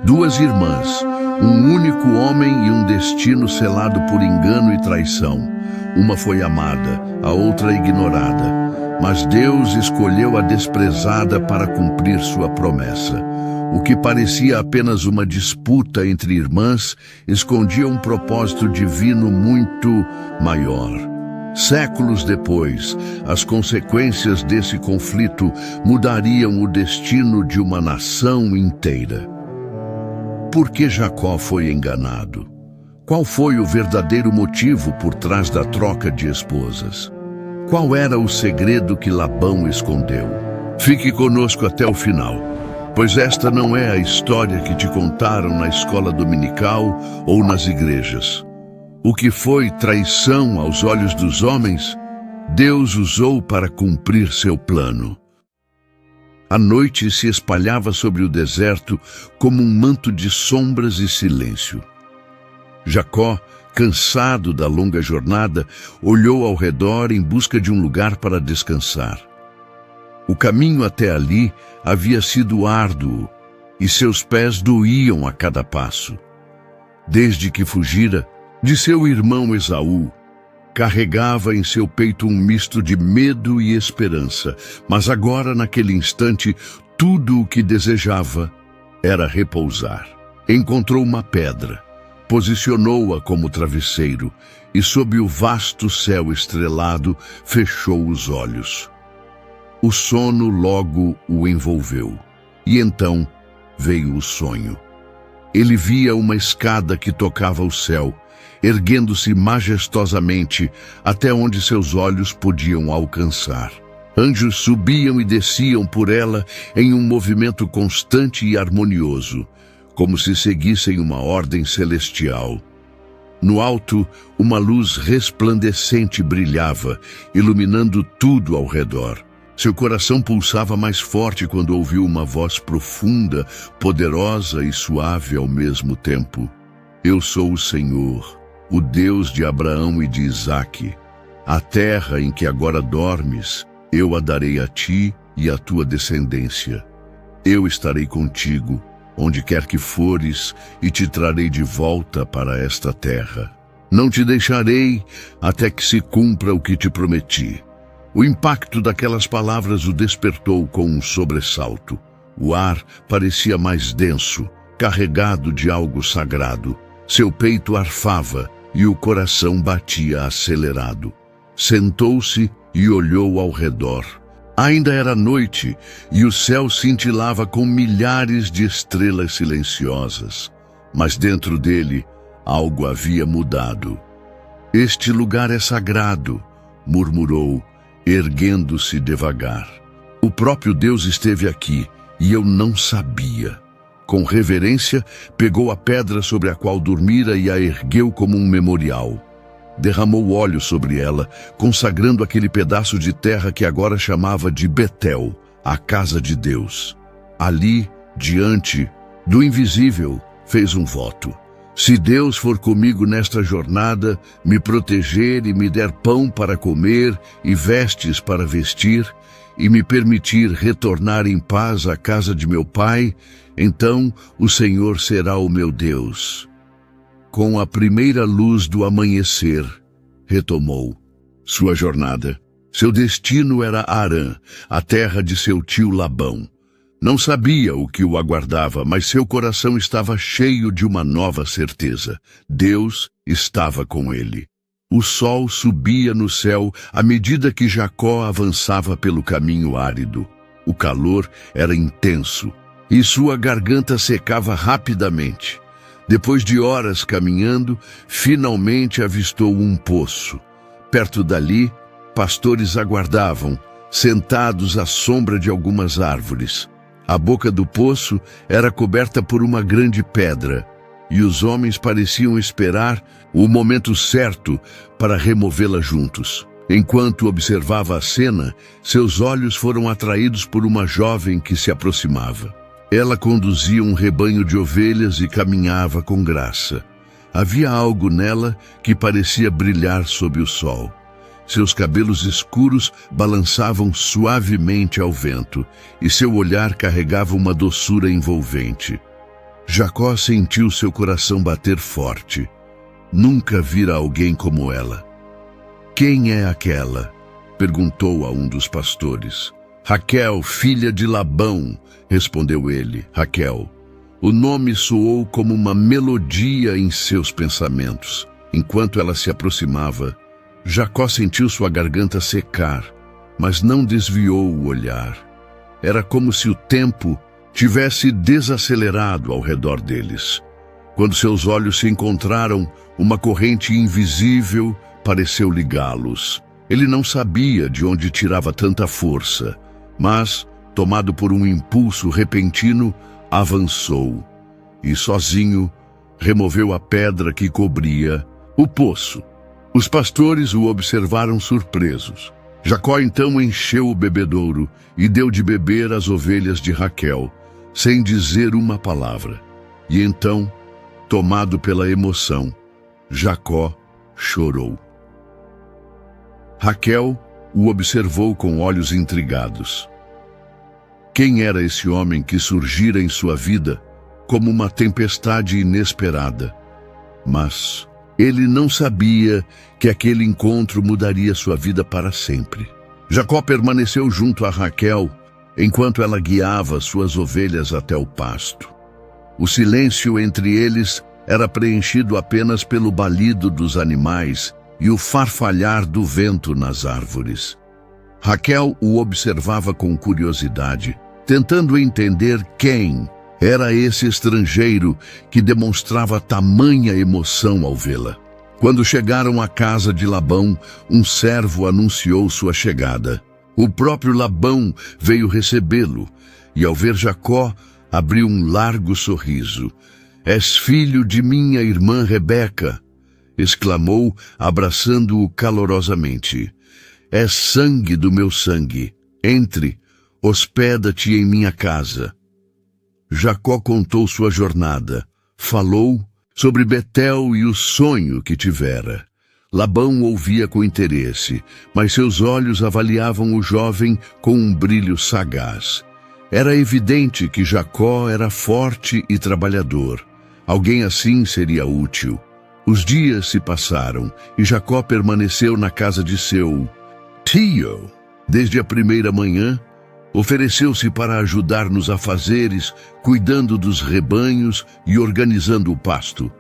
Duas irmãs, um único homem e um destino selado por engano e traição. Uma foi amada, a outra ignorada. Mas Deus escolheu a desprezada para cumprir sua promessa. O que parecia apenas uma disputa entre irmãs escondia um propósito divino muito maior. Séculos depois, as consequências desse conflito mudariam o destino de uma nação inteira. Por que Jacó foi enganado? Qual foi o verdadeiro motivo por trás da troca de esposas? Qual era o segredo que Labão escondeu? Fique conosco até o final, pois esta não é a história que te contaram na escola dominical ou nas igrejas. O que foi traição aos olhos dos homens, Deus usou para cumprir seu plano. A noite se espalhava sobre o deserto como um manto de sombras e silêncio. Jacó, cansado da longa jornada, olhou ao redor em busca de um lugar para descansar. O caminho até ali havia sido árduo e seus pés doíam a cada passo. Desde que fugira de seu irmão Esaú, carregava em seu peito um misto de medo e esperança, mas agora, naquele instante, tudo o que desejava era repousar. Encontrou uma pedra, posicionou-a como travesseiro e, sob o vasto céu estrelado, fechou os olhos. O sono logo o envolveu, e então veio o sonho. Ele via uma escada que tocava o céu, erguendo-se majestosamente até onde seus olhos podiam alcançar. Anjos subiam e desciam por ela em um movimento constante e harmonioso, como se seguissem uma ordem celestial. No alto, uma luz resplandecente brilhava, iluminando tudo ao redor. Seu coração pulsava mais forte quando ouviu uma voz profunda, poderosa e suave ao mesmo tempo. Eu sou o Senhor, o Deus de Abraão e de Isaque. A terra em que agora dormes, eu a darei a ti e à tua descendência. Eu estarei contigo, onde quer que fores, e te trarei de volta para esta terra. Não te deixarei até que se cumpra o que te prometi. O impacto daquelas palavras o despertou com um sobressalto. O ar parecia mais denso, carregado de algo sagrado. Seu peito arfava e o coração batia acelerado. Sentou-se e olhou ao redor. Ainda era noite e o céu cintilava com milhares de estrelas silenciosas. Mas dentro dele, algo havia mudado. Este lugar é sagrado, murmurou, erguendo-se devagar. O próprio Deus esteve aqui e eu não sabia. Com reverência, pegou a pedra sobre a qual dormira e a ergueu como um memorial. Derramou óleo sobre ela, consagrando aquele pedaço de terra que agora chamava de Betel, a casa de Deus. Ali, diante do invisível, fez um voto. Se Deus for comigo nesta jornada, me proteger e me der pão para comer e vestes para vestir, e me permitir retornar em paz à casa de meu pai, então o Senhor será o meu Deus. Com a primeira luz do amanhecer, retomou sua jornada. Seu destino era Harã, a terra de seu tio Labão. Não sabia o que o aguardava, mas seu coração estava cheio de uma nova certeza. Deus estava com ele. O sol subia no céu à medida que Jacó avançava pelo caminho árido. O calor era intenso e sua garganta secava rapidamente. Depois de horas caminhando, finalmente avistou um poço. Perto dali, pastores aguardavam, sentados à sombra de algumas árvores. A boca do poço era coberta por uma grande pedra, e os homens pareciam esperar o momento certo para removê-la juntos. Enquanto observava a cena, seus olhos foram atraídos por uma jovem que se aproximava. Ela conduzia um rebanho de ovelhas e caminhava com graça. Havia algo nela que parecia brilhar sob o sol. Seus cabelos escuros balançavam suavemente ao vento, e seu olhar carregava uma doçura envolvente. Jacó sentiu seu coração bater forte. Nunca vira alguém como ela. Quem é aquela? Perguntou a um dos pastores. Raquel, filha de Labão, respondeu ele. Raquel. O nome soou como uma melodia em seus pensamentos. Enquanto ela se aproximava, Jacó sentiu sua garganta secar, mas não desviou o olhar. Era como se o tempo tivesse desacelerado ao redor deles. Quando seus olhos se encontraram, uma corrente invisível pareceu ligá-los. Ele não sabia de onde tirava tanta força, mas, tomado por um impulso repentino, avançou e, sozinho, removeu a pedra que cobria o poço. Os pastores o observaram surpresos. Jacó então encheu o bebedouro e deu de beber às ovelhas de Raquel, sem dizer uma palavra. E então, tomado pela emoção, Jacó chorou. Raquel o observou com olhos intrigados. Quem era esse homem que surgira em sua vida como uma tempestade inesperada? Mas ele não sabia que aquele encontro mudaria sua vida para sempre. Jacó permaneceu junto a Raquel enquanto ela guiava suas ovelhas até o pasto. O silêncio entre eles era preenchido apenas pelo balido dos animais e o farfalhar do vento nas árvores. Raquel o observava com curiosidade, tentando entender quem era esse estrangeiro que demonstrava tamanha emoção ao vê-la. Quando chegaram à casa de Labão, um servo anunciou sua chegada. O próprio Labão veio recebê-lo e, ao ver Jacó, abriu um largo sorriso. És filho de minha irmã Rebeca, exclamou, abraçando-o calorosamente. És sangue do meu sangue. Entre, hospeda-te em minha casa. Jacó contou sua jornada, falou sobre Betel e o sonho que tivera. Labão ouvia com interesse, mas seus olhos avaliavam o jovem com um brilho sagaz. Era evidente que Jacó era forte e trabalhador. Alguém assim seria útil. Os dias se passaram e Jacó permaneceu na casa de seu tio. Desde a primeira manhã, ofereceu-se para ajudar nos afazeres, cuidando dos rebanhos e organizando o pasto.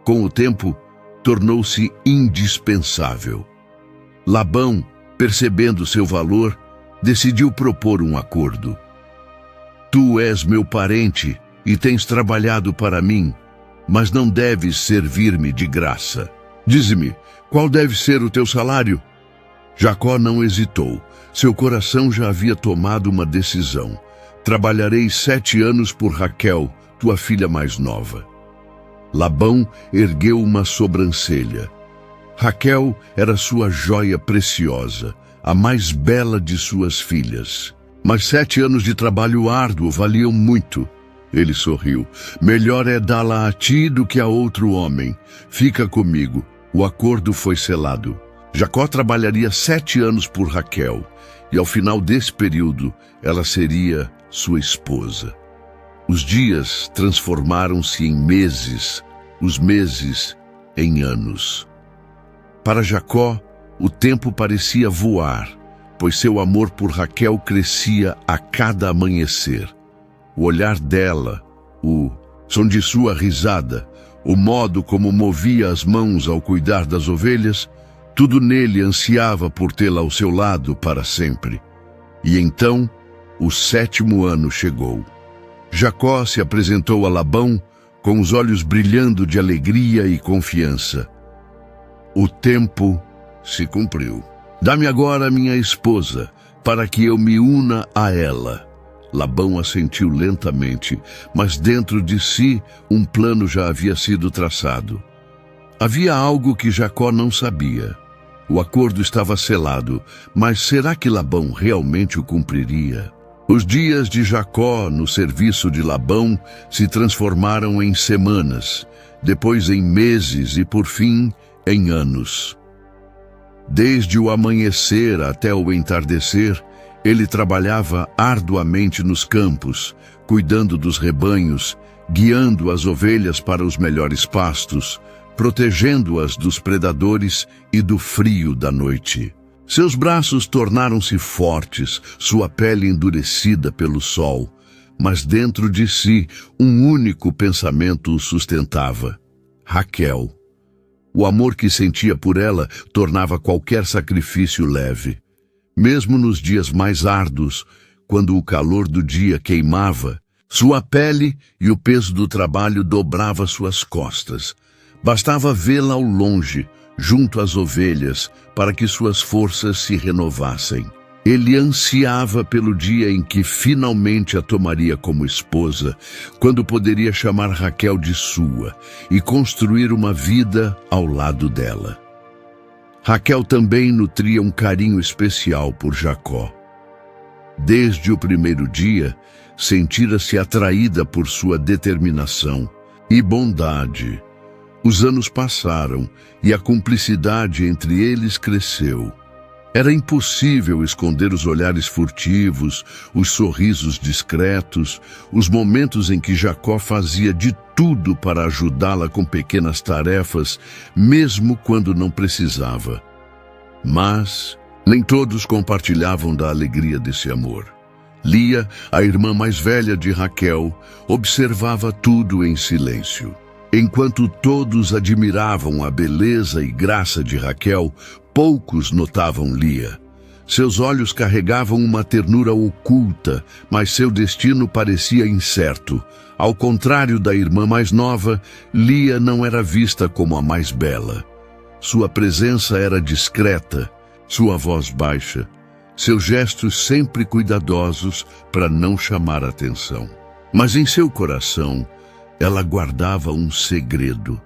Com o tempo, tornou-se indispensável. Labão, percebendo seu valor, decidiu propor um acordo. Tu és meu parente e tens trabalhado para mim, mas não deves servir-me de graça. Dize-me, qual deve ser o teu salário? Jacó não hesitou. Seu coração já havia tomado uma decisão. Trabalharei 7 anos por Raquel, tua filha mais nova. Labão ergueu uma sobrancelha. Raquel era sua joia preciosa, a mais bela de suas filhas. Mas 7 anos de trabalho árduo valiam muito. Ele sorriu. Melhor é dá-la a ti do que a outro homem. Fica comigo. O acordo foi selado. Jacó trabalharia 7 anos por Raquel, e ao final desse período, ela seria sua esposa. Os dias transformaram-se em meses, os meses em anos. Para Jacó, o tempo parecia voar, pois seu amor por Raquel crescia a cada amanhecer. O olhar dela, o som de sua risada, o modo como movia as mãos ao cuidar das ovelhas, tudo nele ansiava por tê-la ao seu lado para sempre. E então, o 7º ano chegou. Jacó se apresentou a Labão com os olhos brilhando de alegria e confiança. O tempo se cumpriu. Dá-me agora minha esposa, para que eu me una a ela. Labão assentiu lentamente, mas dentro de si um plano já havia sido traçado. Havia algo que Jacó não sabia. O acordo estava selado, mas será que Labão realmente o cumpriria? Os dias de Jacó no serviço de Labão se transformaram em semanas, depois em meses e, por fim, em anos. Desde o amanhecer até o entardecer, ele trabalhava arduamente nos campos, cuidando dos rebanhos guiando as ovelhas para os melhores pastos, protegendo-as dos predadores e do frio da noite. Seus braços tornaram-se fortes, sua pele endurecida pelo sol, mas dentro de si um único pensamento o sustentava: Raquel. O amor que sentia por ela tornava qualquer sacrifício leve. Mesmo nos dias mais árduos, quando o calor do dia queimava, sua pele e o peso do trabalho dobrava suas costas. Bastava vê-la ao longe, junto às ovelhas, para que suas forças se renovassem. Ele ansiava pelo dia em que finalmente a tomaria como esposa, quando poderia chamar Raquel de sua e construir uma vida ao lado dela. Raquel também nutria um carinho especial por Jacó. Desde o primeiro dia, sentira-se atraída por sua determinação e bondade. Os anos passaram e a cumplicidade entre eles cresceu. Era impossível esconder os olhares furtivos, os sorrisos discretos, os momentos em que Jacó fazia de tudo para ajudá-la com pequenas tarefas, mesmo quando não precisava. Mas nem todos compartilhavam da alegria desse amor. Lia, a irmã mais velha de Raquel, observava tudo em silêncio. Enquanto todos admiravam a beleza e graça de Raquel, poucos notavam Lia. Seus olhos carregavam uma ternura oculta, mas seu destino parecia incerto. Ao contrário da irmã mais nova, Lia não era vista como a mais bela. Sua presença era discreta, sua voz baixa, seus gestos sempre cuidadosos para não chamar atenção. Mas em seu coração, ela guardava um segredo.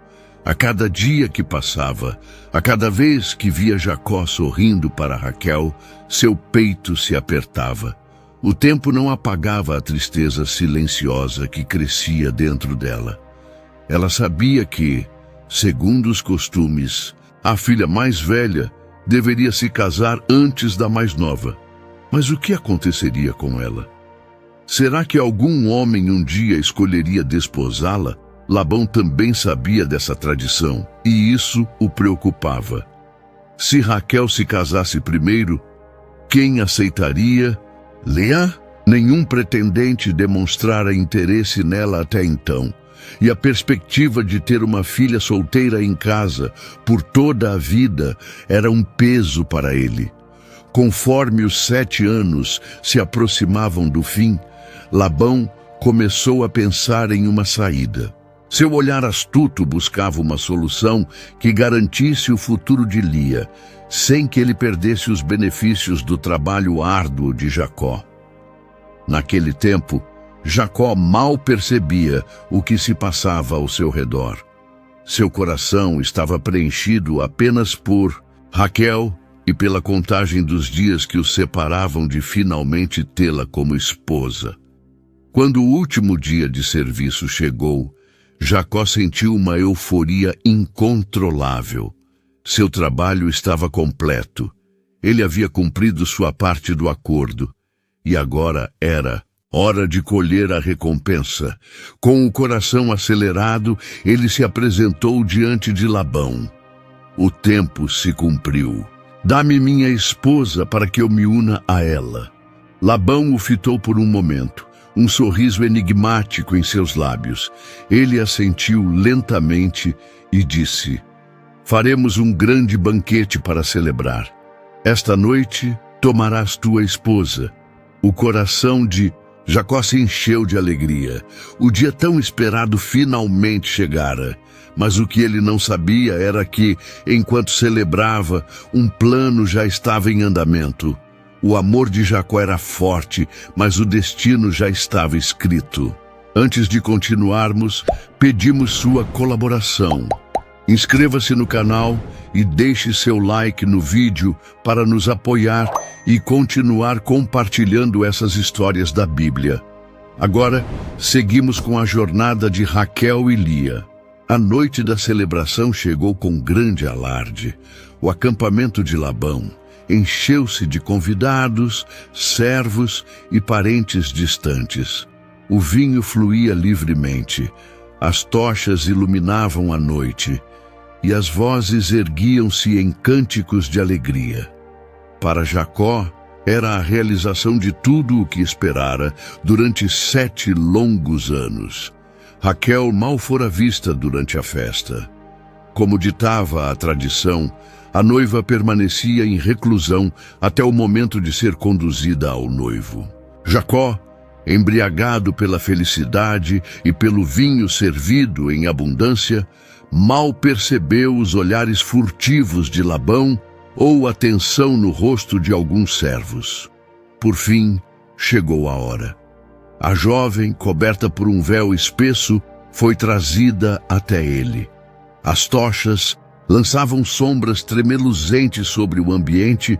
A cada dia que passava, a cada vez que via Jacó sorrindo para Raquel, seu peito se apertava. O tempo não apagava a tristeza silenciosa que crescia dentro dela. Ela sabia que, segundo os costumes, a filha mais velha deveria se casar antes da mais nova. Mas o que aconteceria com ela? Será que algum homem um dia escolheria desposá-la? Labão também sabia dessa tradição, e isso o preocupava. Se Raquel se casasse primeiro, quem aceitaria? Leá? Nenhum pretendente demonstrara interesse nela até então, e a perspectiva de ter uma filha solteira em casa por toda a vida era um peso para ele. Conforme os 7 anos se aproximavam do fim, Labão começou a pensar em uma saída. Seu olhar astuto buscava uma solução que garantisse o futuro de Lia, sem que ele perdesse os benefícios do trabalho árduo de Jacó. Naquele tempo, Jacó mal percebia o que se passava ao seu redor. Seu coração estava preenchido apenas por Raquel e pela contagem dos dias que os separavam de finalmente tê-la como esposa. Quando o último dia de serviço chegou, Jacó sentiu uma euforia incontrolável. Seu trabalho estava completo. Ele havia cumprido sua parte do acordo. E agora era hora de colher a recompensa. Com o coração acelerado, ele se apresentou diante de Labão. O tempo se cumpriu. Dá-me minha esposa para que eu me una a ela. Labão o fitou por um momento. Um sorriso enigmático em seus lábios. Ele assentiu lentamente e disse: faremos um grande banquete para celebrar. Esta noite tomarás tua esposa. O coração de Jacó se encheu de alegria. O dia tão esperado finalmente chegara. Mas o que ele não sabia era que, enquanto celebrava, um plano já estava em andamento. O amor de Jacó era forte, mas o destino já estava escrito. Antes de continuarmos, pedimos sua colaboração. Inscreva-se no canal e deixe seu like no vídeo para nos apoiar e continuar compartilhando essas histórias da Bíblia. Agora, seguimos com a jornada de Raquel e Lia. A noite da celebração chegou com grande alarde. O acampamento de Labão encheu-se de convidados, servos e parentes distantes. O vinho fluía livremente, as tochas iluminavam a noite, e as vozes erguiam-se em cânticos de alegria. Para Jacó, era a realização de tudo o que esperara durante 7 longos anos. Raquel mal fora vista durante a festa. Como ditava a tradição, a noiva permanecia em reclusão até o momento de ser conduzida ao noivo. Jacó, embriagado pela felicidade e pelo vinho servido em abundância, mal percebeu os olhares furtivos de Labão ou a tensão no rosto de alguns servos. Por fim, chegou a hora. A jovem, coberta por um véu espesso, foi trazida até ele. As tochas lançavam sombras tremeluzentes sobre o ambiente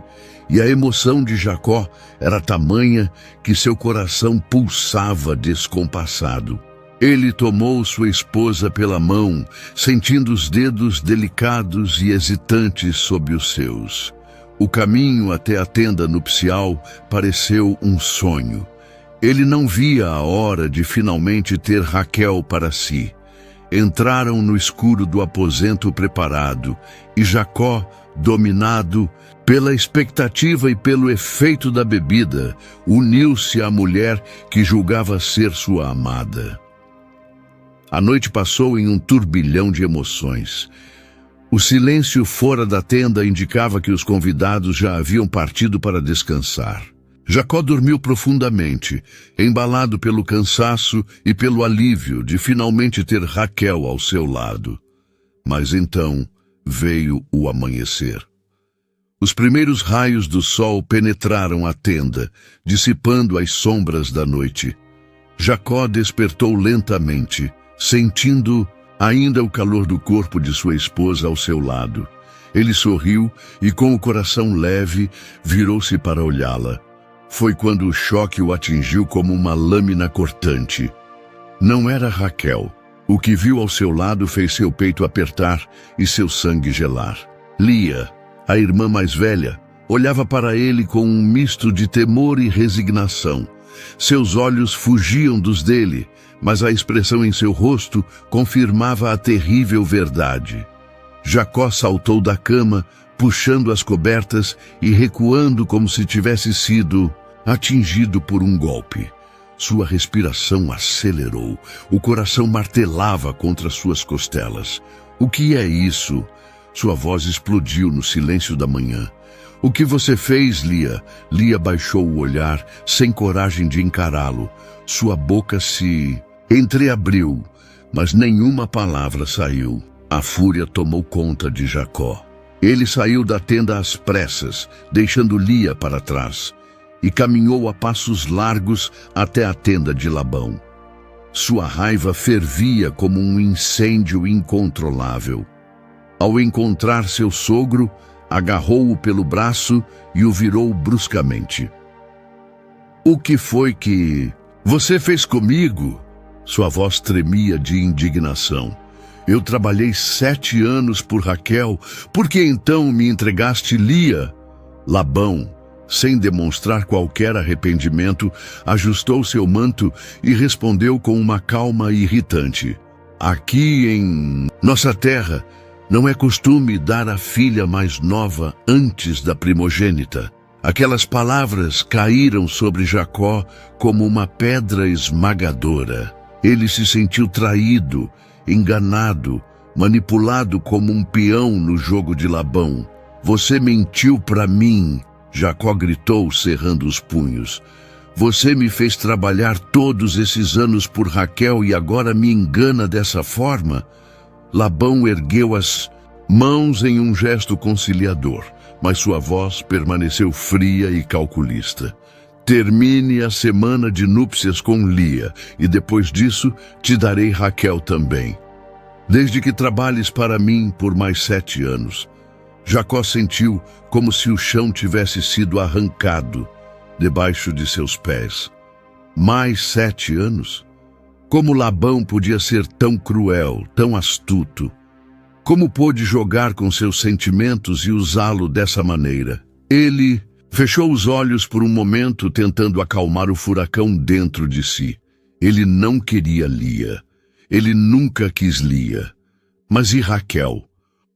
e a emoção de Jacó era tamanha que seu coração pulsava descompassado. Ele tomou sua esposa pela mão, sentindo os dedos delicados e hesitantes sob os seus. O caminho até a tenda nupcial pareceu um sonho. Ele não via a hora de finalmente ter Raquel para si. Entraram no escuro do aposento preparado, e Jacó, dominado pela expectativa e pelo efeito da bebida, uniu-se à mulher que julgava ser sua amada. A noite passou em um turbilhão de emoções. O silêncio fora da tenda indicava que os convidados já haviam partido para descansar. Jacó dormiu profundamente, embalado pelo cansaço e pelo alívio de finalmente ter Raquel ao seu lado. Mas então veio o amanhecer. Os primeiros raios do sol penetraram a tenda, dissipando as sombras da noite. Jacó despertou lentamente, sentindo ainda o calor do corpo de sua esposa ao seu lado. Ele sorriu e, com o coração leve, virou-se para olhá-la. Foi quando o choque o atingiu como uma lâmina cortante. Não era Raquel. O que viu ao seu lado fez seu peito apertar e seu sangue gelar. Lia, a irmã mais velha, olhava para ele com um misto de temor e resignação. Seus olhos fugiam dos dele, mas a expressão em seu rosto confirmava a terrível verdade. Jacó saltou da cama, puxando as cobertas e recuando como se tivesse sido atingido por um golpe. Sua respiração acelerou, o coração martelava contra suas costelas. O que é isso? Sua voz explodiu no silêncio da manhã. O que você fez, Lia? Lia baixou o olhar, sem coragem de encará-lo. Sua boca se entreabriu, mas nenhuma palavra saiu. A fúria tomou conta de Jacó. Ele saiu da tenda às pressas, deixando Lia para trás, e caminhou a passos largos até a tenda de Labão. Sua raiva fervia como um incêndio incontrolável. Ao encontrar seu sogro, agarrou-o pelo braço e o virou bruscamente. O que foi que você fez comigo? Sua voz tremia de indignação. Eu trabalhei 7 anos por Raquel, por que então me entregaste Lia? Labão, sem demonstrar qualquer arrependimento, ajustou seu manto e respondeu com uma calma irritante. Aqui em nossa terra, não é costume dar a filha mais nova antes da primogênita. Aquelas palavras caíram sobre Jacó como uma pedra esmagadora. Ele se sentiu traído, enganado, manipulado como um peão no jogo de Labão. Você mentiu para mim, Jacó gritou, cerrando os punhos. Você me fez trabalhar todos esses anos por Raquel e agora me engana dessa forma? Labão ergueu as mãos em um gesto conciliador, mas sua voz permaneceu fria e calculista. Termine a semana de núpcias com Lia, e depois disso te darei Raquel também. Desde que trabalhes para mim por mais 7 anos. Jacó sentiu como se o chão tivesse sido arrancado debaixo de seus pés. Mais 7 anos? Como Labão podia ser tão cruel, tão astuto? Como pôde jogar com seus sentimentos e usá-lo dessa maneira? Ele fechou os olhos por um momento, tentando acalmar o furacão dentro de si. Ele não queria Lia. Ele nunca quis Lia. Mas e Raquel?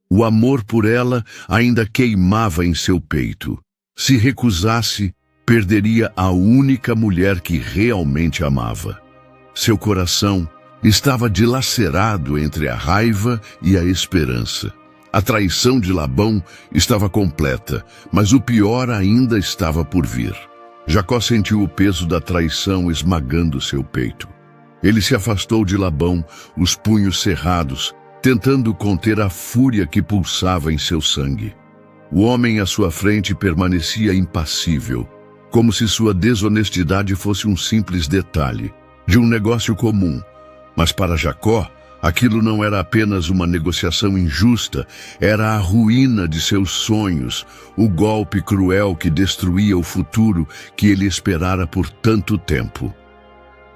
O amor por ela ainda queimava em seu peito. Se recusasse, perderia a única mulher que realmente amava. Seu coração estava dilacerado entre a raiva e a esperança. A traição de Labão estava completa, mas o pior ainda estava por vir. Jacó sentiu o peso da traição esmagando seu peito. Ele se afastou de Labão, os punhos cerrados, tentando conter a fúria que pulsava em seu sangue. O homem à sua frente permanecia impassível, como se sua desonestidade fosse um simples detalhe de um negócio comum. Mas para Jacó, aquilo não era apenas uma negociação injusta, era a ruína de seus sonhos, o golpe cruel que destruía o futuro que ele esperara por tanto tempo.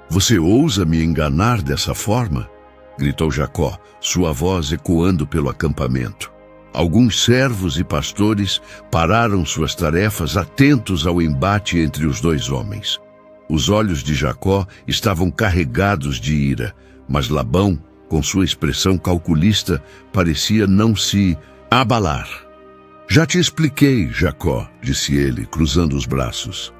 "Você ousa me enganar dessa forma?" gritou Jacó, sua voz ecoando pelo acampamento. Alguns servos e pastores pararam suas tarefas, atentos ao embate entre os dois homens. Os olhos de Jacó estavam carregados de ira, mas Labão, com sua expressão calculista, parecia não se abalar. "Já te expliquei, Jacó", disse ele, cruzando os braços.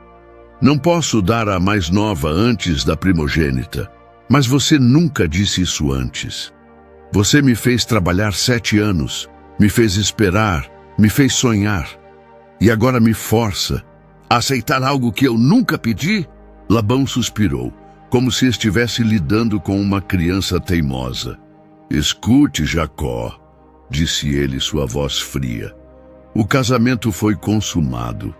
"Não posso dar a mais nova antes da primogênita, mas você nunca disse isso antes. Você me fez trabalhar 7 anos, me fez esperar, me fez sonhar, e agora me força a aceitar algo que eu nunca pedi?" Labão suspirou, como se estivesse lidando com uma criança teimosa. "Escute, Jacó", disse ele, sua voz fria. "O casamento foi consumado.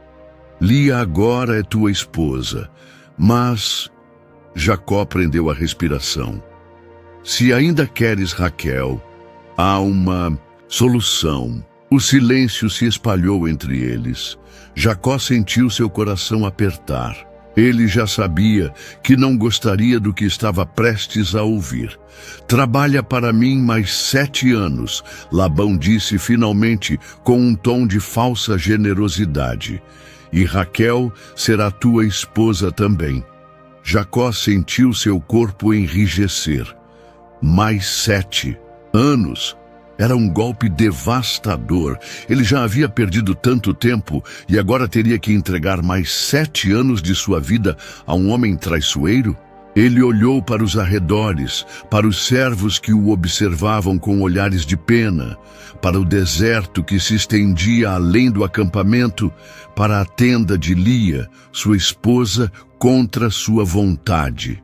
Lia agora é tua esposa, mas..." Jacó prendeu a respiração. "Se ainda queres Raquel, há uma solução." O silêncio se espalhou entre eles. Jacó sentiu seu coração apertar. Ele já sabia que não gostaria do que estava prestes a ouvir. "Trabalha para mim mais 7 anos", Labão disse finalmente com um tom de falsa generosidade. "E Raquel será tua esposa também." Jacó sentiu seu corpo enrijecer. Mais 7 anos. Era um golpe devastador. Ele já havia perdido tanto tempo e agora teria que entregar mais 7 anos de sua vida a um homem traiçoeiro? Ele olhou para os arredores, para os servos que o observavam com olhares de pena, para o deserto que se estendia além do acampamento, para a tenda de Lia, sua esposa, contra sua vontade.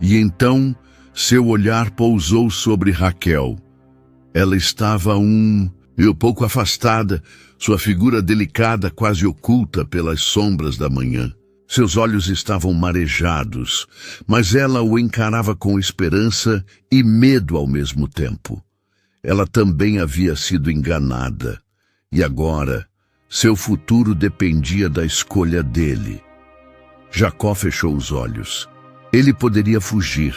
E então seu olhar pousou sobre Raquel. Ela estava um pouco afastada, sua figura delicada quase oculta pelas sombras da manhã. Seus olhos estavam marejados, mas ela o encarava com esperança e medo ao mesmo tempo. Ela também havia sido enganada, e agora seu futuro dependia da escolha dele. Jacó fechou os olhos. Ele poderia fugir,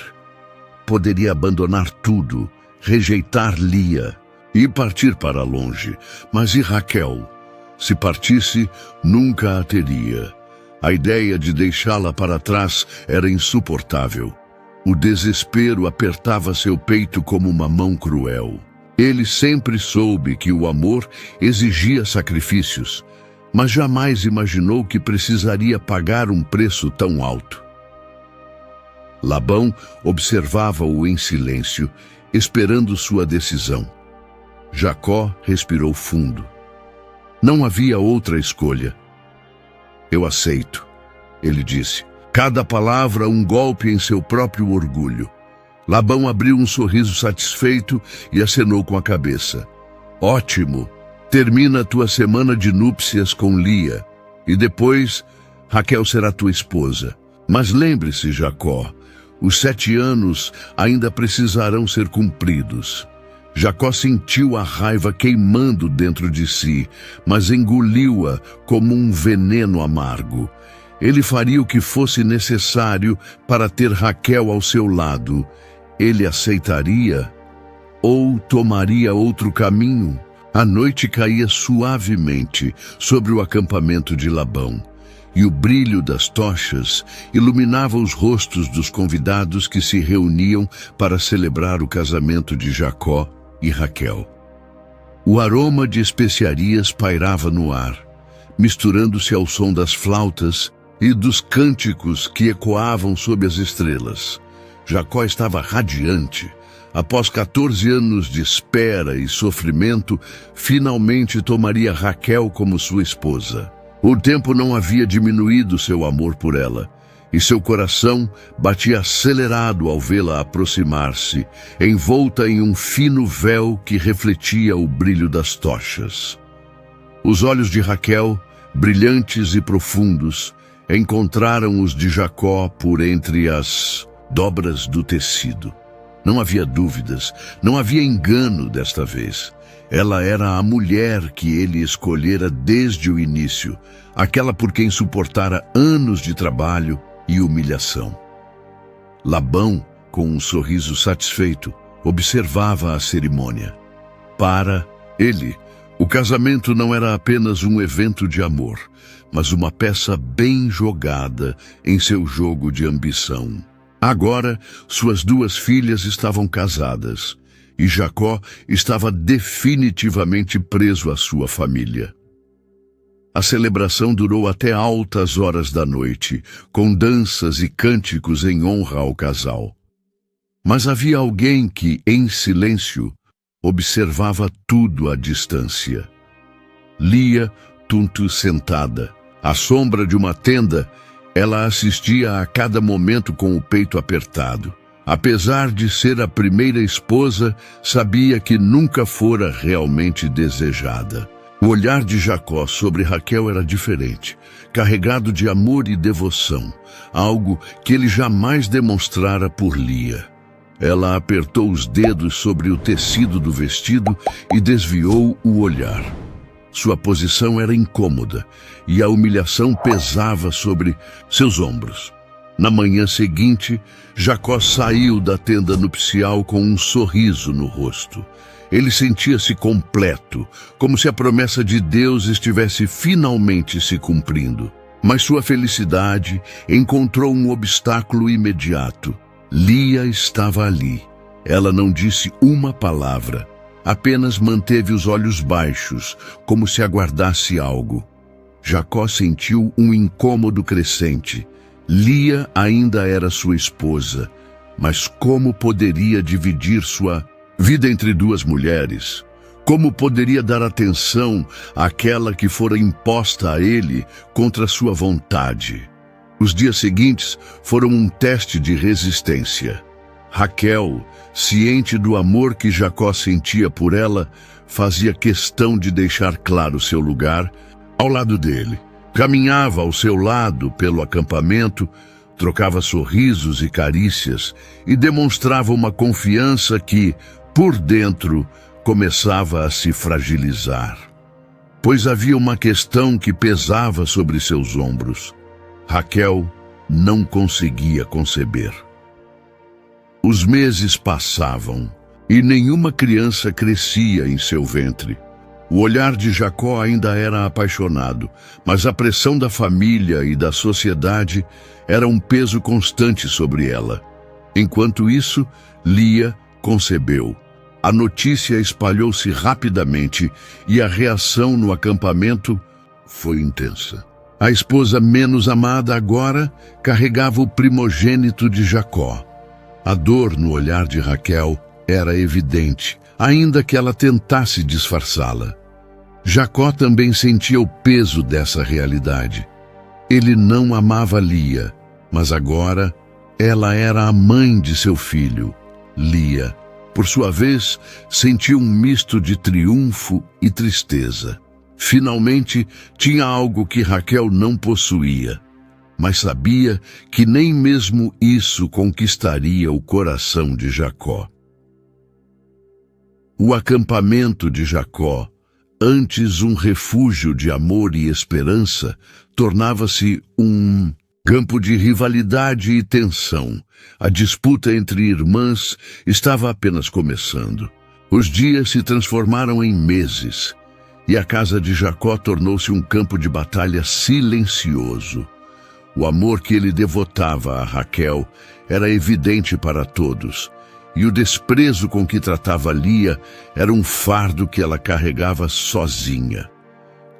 poderia abandonar tudo, rejeitar Lia e partir para longe. Mas e Raquel? Se partisse, nunca a teria. A ideia de deixá-la para trás era insuportável. O desespero apertava seu peito como uma mão cruel. Ele sempre soube que o amor exigia sacrifícios, mas jamais imaginou que precisaria pagar um preço tão alto. Labão observava-o em silêncio, esperando sua decisão. Jacó respirou fundo. Não havia outra escolha. "Eu aceito", ele disse. Cada palavra um golpe em seu próprio orgulho. Labão abriu um sorriso satisfeito e acenou com a cabeça. "Ótimo! Termina tua semana de núpcias com Lia, e depois Raquel será tua esposa. Mas lembre-se, Jacó, os 7 anos ainda precisarão ser cumpridos." Jacó sentiu a raiva queimando dentro de si, mas engoliu-a como um veneno amargo. Ele faria o que fosse necessário para ter Raquel ao seu lado. Ele aceitaria ou tomaria outro caminho? A noite caía suavemente sobre o acampamento de Labão. e o brilho das tochas iluminava os rostos dos convidados que se reuniam para celebrar o casamento de Jacó e Raquel. O aroma de especiarias pairava no ar, misturando-se ao som das flautas e dos cânticos que ecoavam sob as estrelas. Jacó estava radiante. Após 14 anos de espera e sofrimento, finalmente tomaria Raquel como sua esposa. O tempo não havia diminuído seu amor por ela, e seu coração batia acelerado ao vê-la aproximar-se, envolta em um fino véu que refletia o brilho das tochas. Os olhos de Raquel, brilhantes e profundos, encontraram os de Jacó por entre as dobras do tecido. Não havia dúvidas, não havia engano desta vez. Ela era a mulher que ele escolhera desde o início, aquela por quem suportara anos de trabalho e humilhação. Labão, com um sorriso satisfeito, observava a cerimônia. Para ele, o casamento não era apenas um evento de amor, mas uma peça bem jogada em seu jogo de ambição. Agora, suas 2 filhas estavam casadas, e Jacó estava definitivamente preso à sua família. A celebração durou até altas horas da noite, com danças e cânticos em honra ao casal. Mas havia alguém que, em silêncio, observava tudo à distância. Lia, tunto sentada, à sombra de uma tenda, ela assistia a cada momento com o peito apertado. Apesar de ser a primeira esposa, sabia que nunca fora realmente desejada. O olhar de Jacó sobre Raquel era diferente, carregado de amor e devoção, algo que ele jamais demonstrara por Lia. Ela apertou os dedos sobre o tecido do vestido e desviou o olhar. Sua posição era incômoda e a humilhação pesava sobre seus ombros. Na manhã seguinte, Jacó saiu da tenda nupcial com um sorriso no rosto. Ele sentia-se completo, como se a promessa de Deus estivesse finalmente se cumprindo. Mas sua felicidade encontrou um obstáculo imediato. Lia estava ali. Ela não disse uma palavra. Apenas manteve os olhos baixos, como se aguardasse algo. Jacó sentiu um incômodo crescente. Lia ainda era sua esposa, mas como poderia dividir sua vida entre 2 mulheres? Como poderia dar atenção àquela que fora imposta a ele contra sua vontade? Os dias seguintes foram um teste de resistência. Raquel, ciente do amor que Jacó sentia por ela, fazia questão de deixar claro seu lugar ao lado dele. Caminhava ao seu lado pelo acampamento, trocava sorrisos e carícias e demonstrava uma confiança que, por dentro, começava a se fragilizar. Pois havia uma questão que pesava sobre seus ombros. Raquel não conseguia conceber. Os meses passavam e nenhuma criança crescia em seu ventre. O olhar de Jacó ainda era apaixonado, mas a pressão da família e da sociedade era um peso constante sobre ela. Enquanto isso, Lia concebeu. A notícia espalhou-se rapidamente e a reação no acampamento foi intensa. A esposa menos amada agora carregava o primogênito de Jacó. A dor no olhar de Raquel era evidente, ainda que ela tentasse disfarçá-la. Jacó também sentia o peso dessa realidade. Ele não amava Lia, mas agora ela era a mãe de seu filho. Lia, por sua vez, sentiu um misto de triunfo e tristeza. Finalmente, tinha algo que Raquel não possuía, mas sabia que nem mesmo isso conquistaria o coração de Jacó. O acampamento de Jacó, antes um refúgio de amor e esperança, tornava-se um campo de rivalidade e tensão. A disputa entre irmãs estava apenas começando. Os dias se transformaram em meses, e a casa de Jacó tornou-se um campo de batalha silencioso. O amor que ele devotava a Raquel era evidente para todos, e o desprezo com que tratava Lia era um fardo que ela carregava sozinha.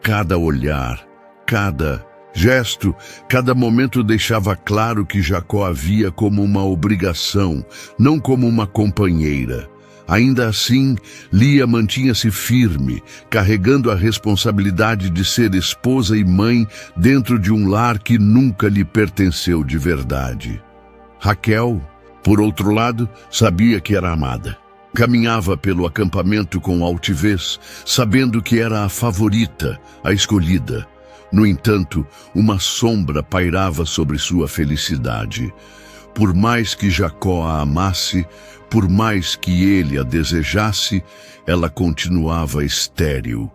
Cada olhar, cada gesto, cada momento deixava claro que Jacó a via como uma obrigação, não como uma companheira. Ainda assim, Lia mantinha-se firme, carregando a responsabilidade de ser esposa e mãe dentro de um lar que nunca lhe pertenceu de verdade. Raquel, por outro lado, sabia que era amada. Caminhava pelo acampamento com altivez, sabendo que era a favorita, a escolhida. No entanto, uma sombra pairava sobre sua felicidade. Por mais que Jacó a amasse, por mais que ele a desejasse, ela continuava estéril.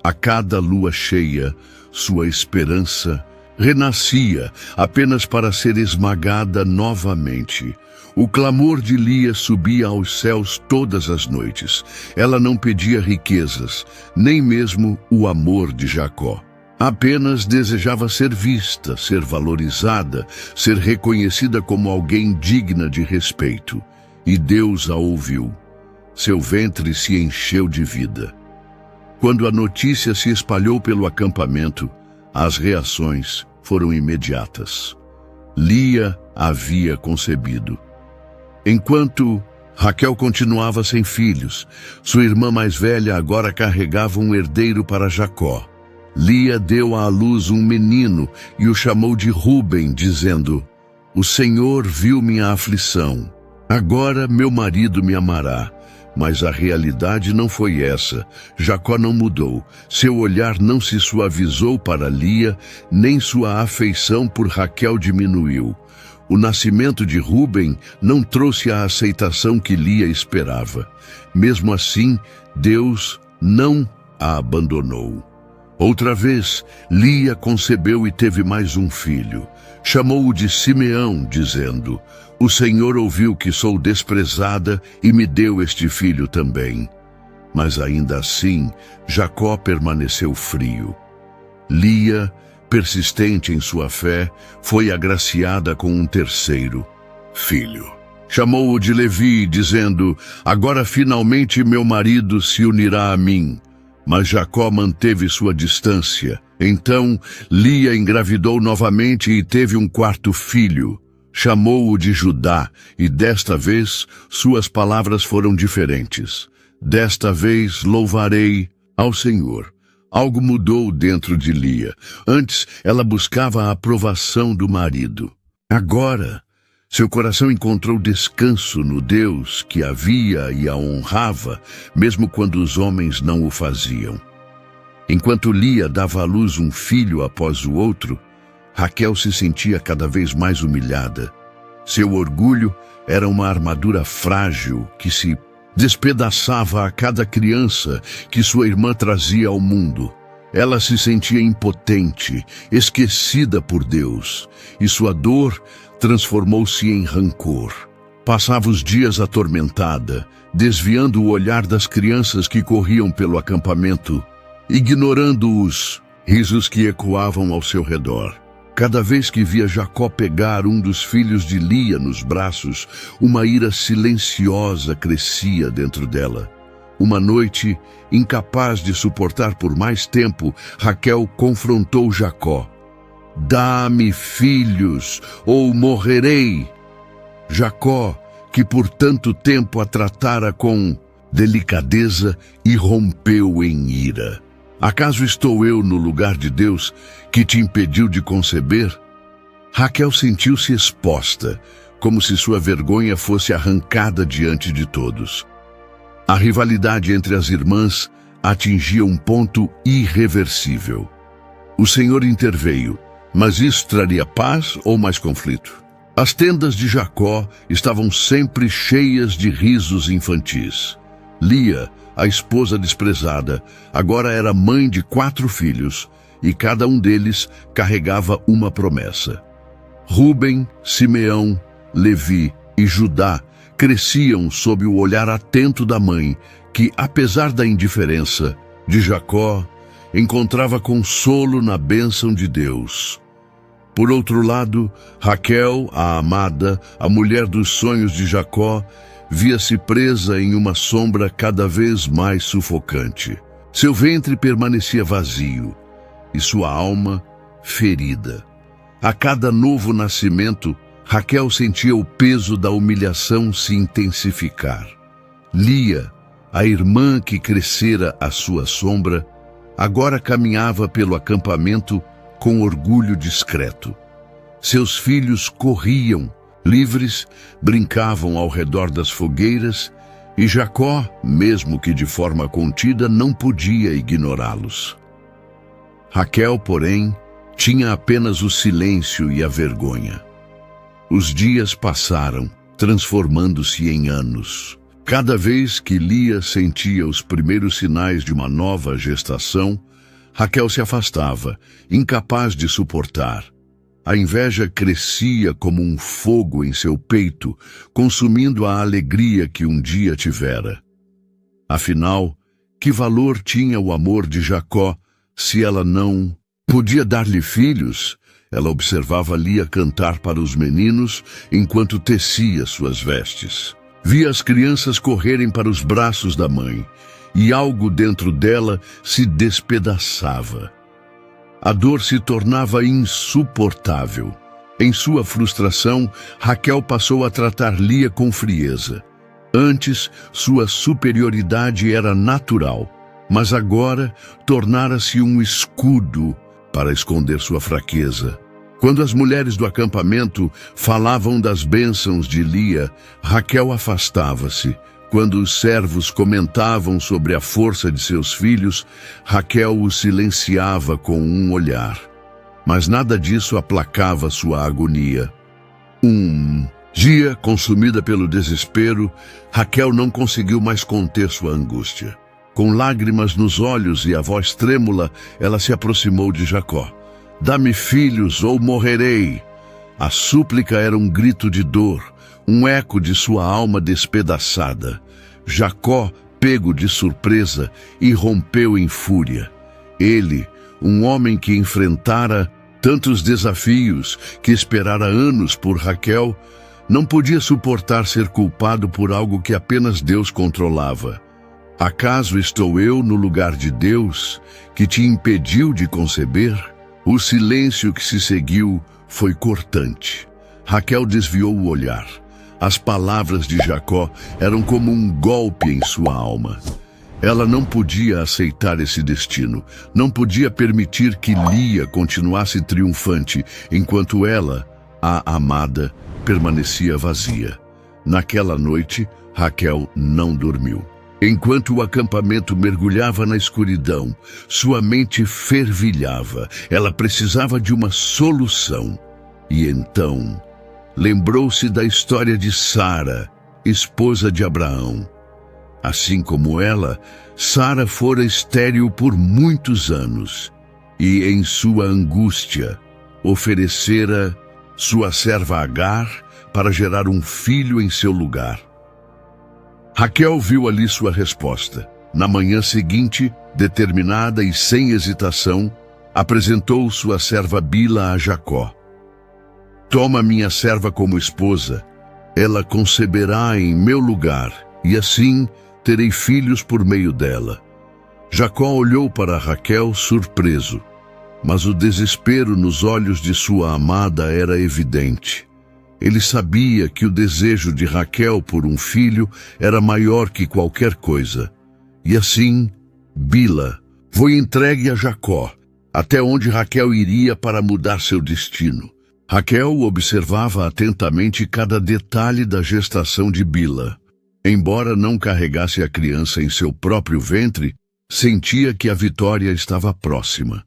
A cada lua cheia, sua esperança renascia apenas para ser esmagada novamente. O clamor de Lia subia aos céus todas as noites. Ela não pedia riquezas, nem mesmo o amor de Jacó. Apenas desejava ser vista, ser valorizada, ser reconhecida como alguém digna de respeito. E Deus a ouviu. Seu ventre se encheu de vida. Quando a notícia se espalhou pelo acampamento, as reações foram imediatas. Lia havia concebido. Enquanto Raquel continuava sem filhos, sua irmã mais velha agora carregava um herdeiro para Jacó. Lia deu à luz um menino e o chamou de Ruben, dizendo: "O Senhor viu minha aflição. Agora meu marido me amará." Mas a realidade não foi essa. Jacó não mudou. Seu olhar não se suavizou para Lia, nem sua afeição por Raquel diminuiu. O nascimento de Ruben não trouxe a aceitação que Lia esperava. Mesmo assim, Deus não a abandonou. Outra vez, Lia concebeu e teve mais um filho. Chamou-o de Simeão, dizendo: "O Senhor ouviu que sou desprezada e me deu este filho também." Mas ainda assim, Jacó permaneceu frio. Lia, persistente em sua fé, foi agraciada com um terceiro filho. Chamou-o de Levi, dizendo: "Agora finalmente meu marido se unirá a mim." Mas Jacó manteve sua distância. Então Lia engravidou novamente e teve um quarto filho. Chamou-o de Judá, e desta vez suas palavras foram diferentes. "Desta vez louvarei ao Senhor." Algo mudou dentro de Lia. Antes ela buscava a aprovação do marido. Agora, seu coração encontrou descanso no Deus que a via e a honrava, mesmo quando os homens não o faziam. Enquanto Lia dava à luz um filho após o outro, Raquel se sentia cada vez mais humilhada. Seu orgulho era uma armadura frágil que se despedaçava a cada criança que sua irmã trazia ao mundo. Ela se sentia impotente, esquecida por Deus, e sua dor transformou-se em rancor. Passava os dias atormentada, desviando o olhar das crianças que corriam pelo acampamento, ignorando os risos que ecoavam ao seu redor. Cada vez que via Jacó pegar um dos filhos de Lia nos braços, uma ira silenciosa crescia dentro dela. Uma noite, incapaz de suportar por mais tempo, Raquel confrontou Jacó. "Dá-me filhos, ou morrerei." Jacó, que por tanto tempo a tratara com delicadeza, irrompeu em ira. "Acaso estou eu no lugar de Deus que te impediu de conceber?" Raquel sentiu-se exposta, como se sua vergonha fosse arrancada diante de todos. A rivalidade entre as irmãs atingia um ponto irreversível. O Senhor interveio, mas isso traria paz ou mais conflito? As tendas de Jacó estavam sempre cheias de risos infantis. Lia, a esposa desprezada, agora era mãe de 4 filhos, e cada um deles carregava uma promessa. Ruben, Simeão, Levi e Judá cresciam sob o olhar atento da mãe, que, apesar da indiferença, de Jacó encontrava consolo na bênção de Deus. Por outro lado, Raquel, a amada, a mulher dos sonhos de Jacó, via-se presa em uma sombra cada vez mais sufocante. Seu ventre permanecia vazio e sua alma ferida. A cada novo nascimento, Raquel sentia o peso da humilhação se intensificar. Lia, a irmã que crescera à sua sombra, agora caminhava pelo acampamento com orgulho discreto. Seus filhos corriam, livres, brincavam ao redor das fogueiras, e Jacó, mesmo que de forma contida, não podia ignorá-los. Raquel, porém, tinha apenas o silêncio e a vergonha. Os dias passaram, transformando-se em anos. Cada vez que Lia sentia os primeiros sinais de uma nova gestação, Raquel se afastava, incapaz de suportar. A inveja crescia como um fogo em seu peito, consumindo a alegria que um dia tivera. Afinal, que valor tinha o amor de Jacó se ela não podia dar-lhe filhos? Ela observava Lia cantar para os meninos enquanto tecia suas vestes. Via as crianças correrem para os braços da mãe, e algo dentro dela se despedaçava. A dor se tornava insuportável. Em sua frustração, Raquel passou a tratar Lia com frieza. Antes, sua superioridade era natural, mas agora tornara-se um escudo para esconder sua fraqueza. Quando as mulheres do acampamento falavam das bênçãos de Lia, Raquel afastava-se. Quando os servos comentavam sobre a força de seus filhos, Raquel os silenciava com um olhar. Mas nada disso aplacava sua agonia. Um dia, consumida pelo desespero, Raquel não conseguiu mais conter sua angústia. Com lágrimas nos olhos e a voz trêmula, ela se aproximou de Jacó. Dá-me filhos ou morrerei. A súplica era um grito de dor, um eco de sua alma despedaçada. Jacó, pego de surpresa, irrompeu em fúria. Ele, um homem que enfrentara tantos desafios, que esperara anos por Raquel, não podia suportar ser culpado por algo que apenas Deus controlava. Acaso estou eu no lugar de Deus, que te impediu de conceber? O silêncio que se seguiu foi cortante. Raquel desviou o olhar. As palavras de Jacó eram como um golpe em sua alma. Ela não podia aceitar esse destino. Não podia permitir que Lia continuasse triunfante, enquanto ela, a amada, permanecia vazia. Naquela noite, Raquel não dormiu. Enquanto o acampamento mergulhava na escuridão, sua mente fervilhava. Ela precisava de uma solução. E então, lembrou-se da história de Sara, esposa de Abraão. Assim como ela, Sara fora estéril por muitos anos, e em sua angústia, oferecera sua serva Agar para gerar um filho em seu lugar. Raquel viu ali sua resposta. Na manhã seguinte, determinada e sem hesitação, apresentou sua serva Bila a Jacó. Toma minha serva como esposa, ela conceberá em meu lugar, e assim terei filhos por meio dela. Jacó olhou para Raquel surpreso, mas o desespero nos olhos de sua amada era evidente. Ele sabia que o desejo de Raquel por um filho era maior que qualquer coisa. E assim, Bila foi entregue a Jacó, até onde Raquel iria para mudar seu destino. Raquel observava atentamente cada detalhe da gestação de Bila. Embora não carregasse a criança em seu próprio ventre, sentia que a vitória estava próxima.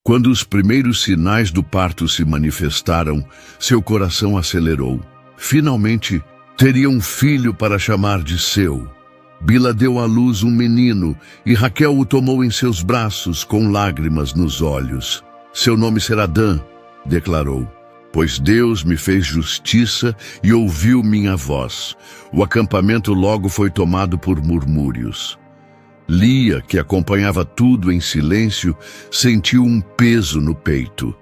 Quando os primeiros sinais do parto se manifestaram, seu coração acelerou. Finalmente, teria um filho para chamar de seu. Bila deu à luz um menino, e Raquel o tomou em seus braços com lágrimas nos olhos. Seu nome será Dan, declarou, pois Deus me fez justiça e ouviu minha voz. O acampamento logo foi tomado por murmúrios. Lia, que acompanhava tudo em silêncio, sentiu um peso no peito.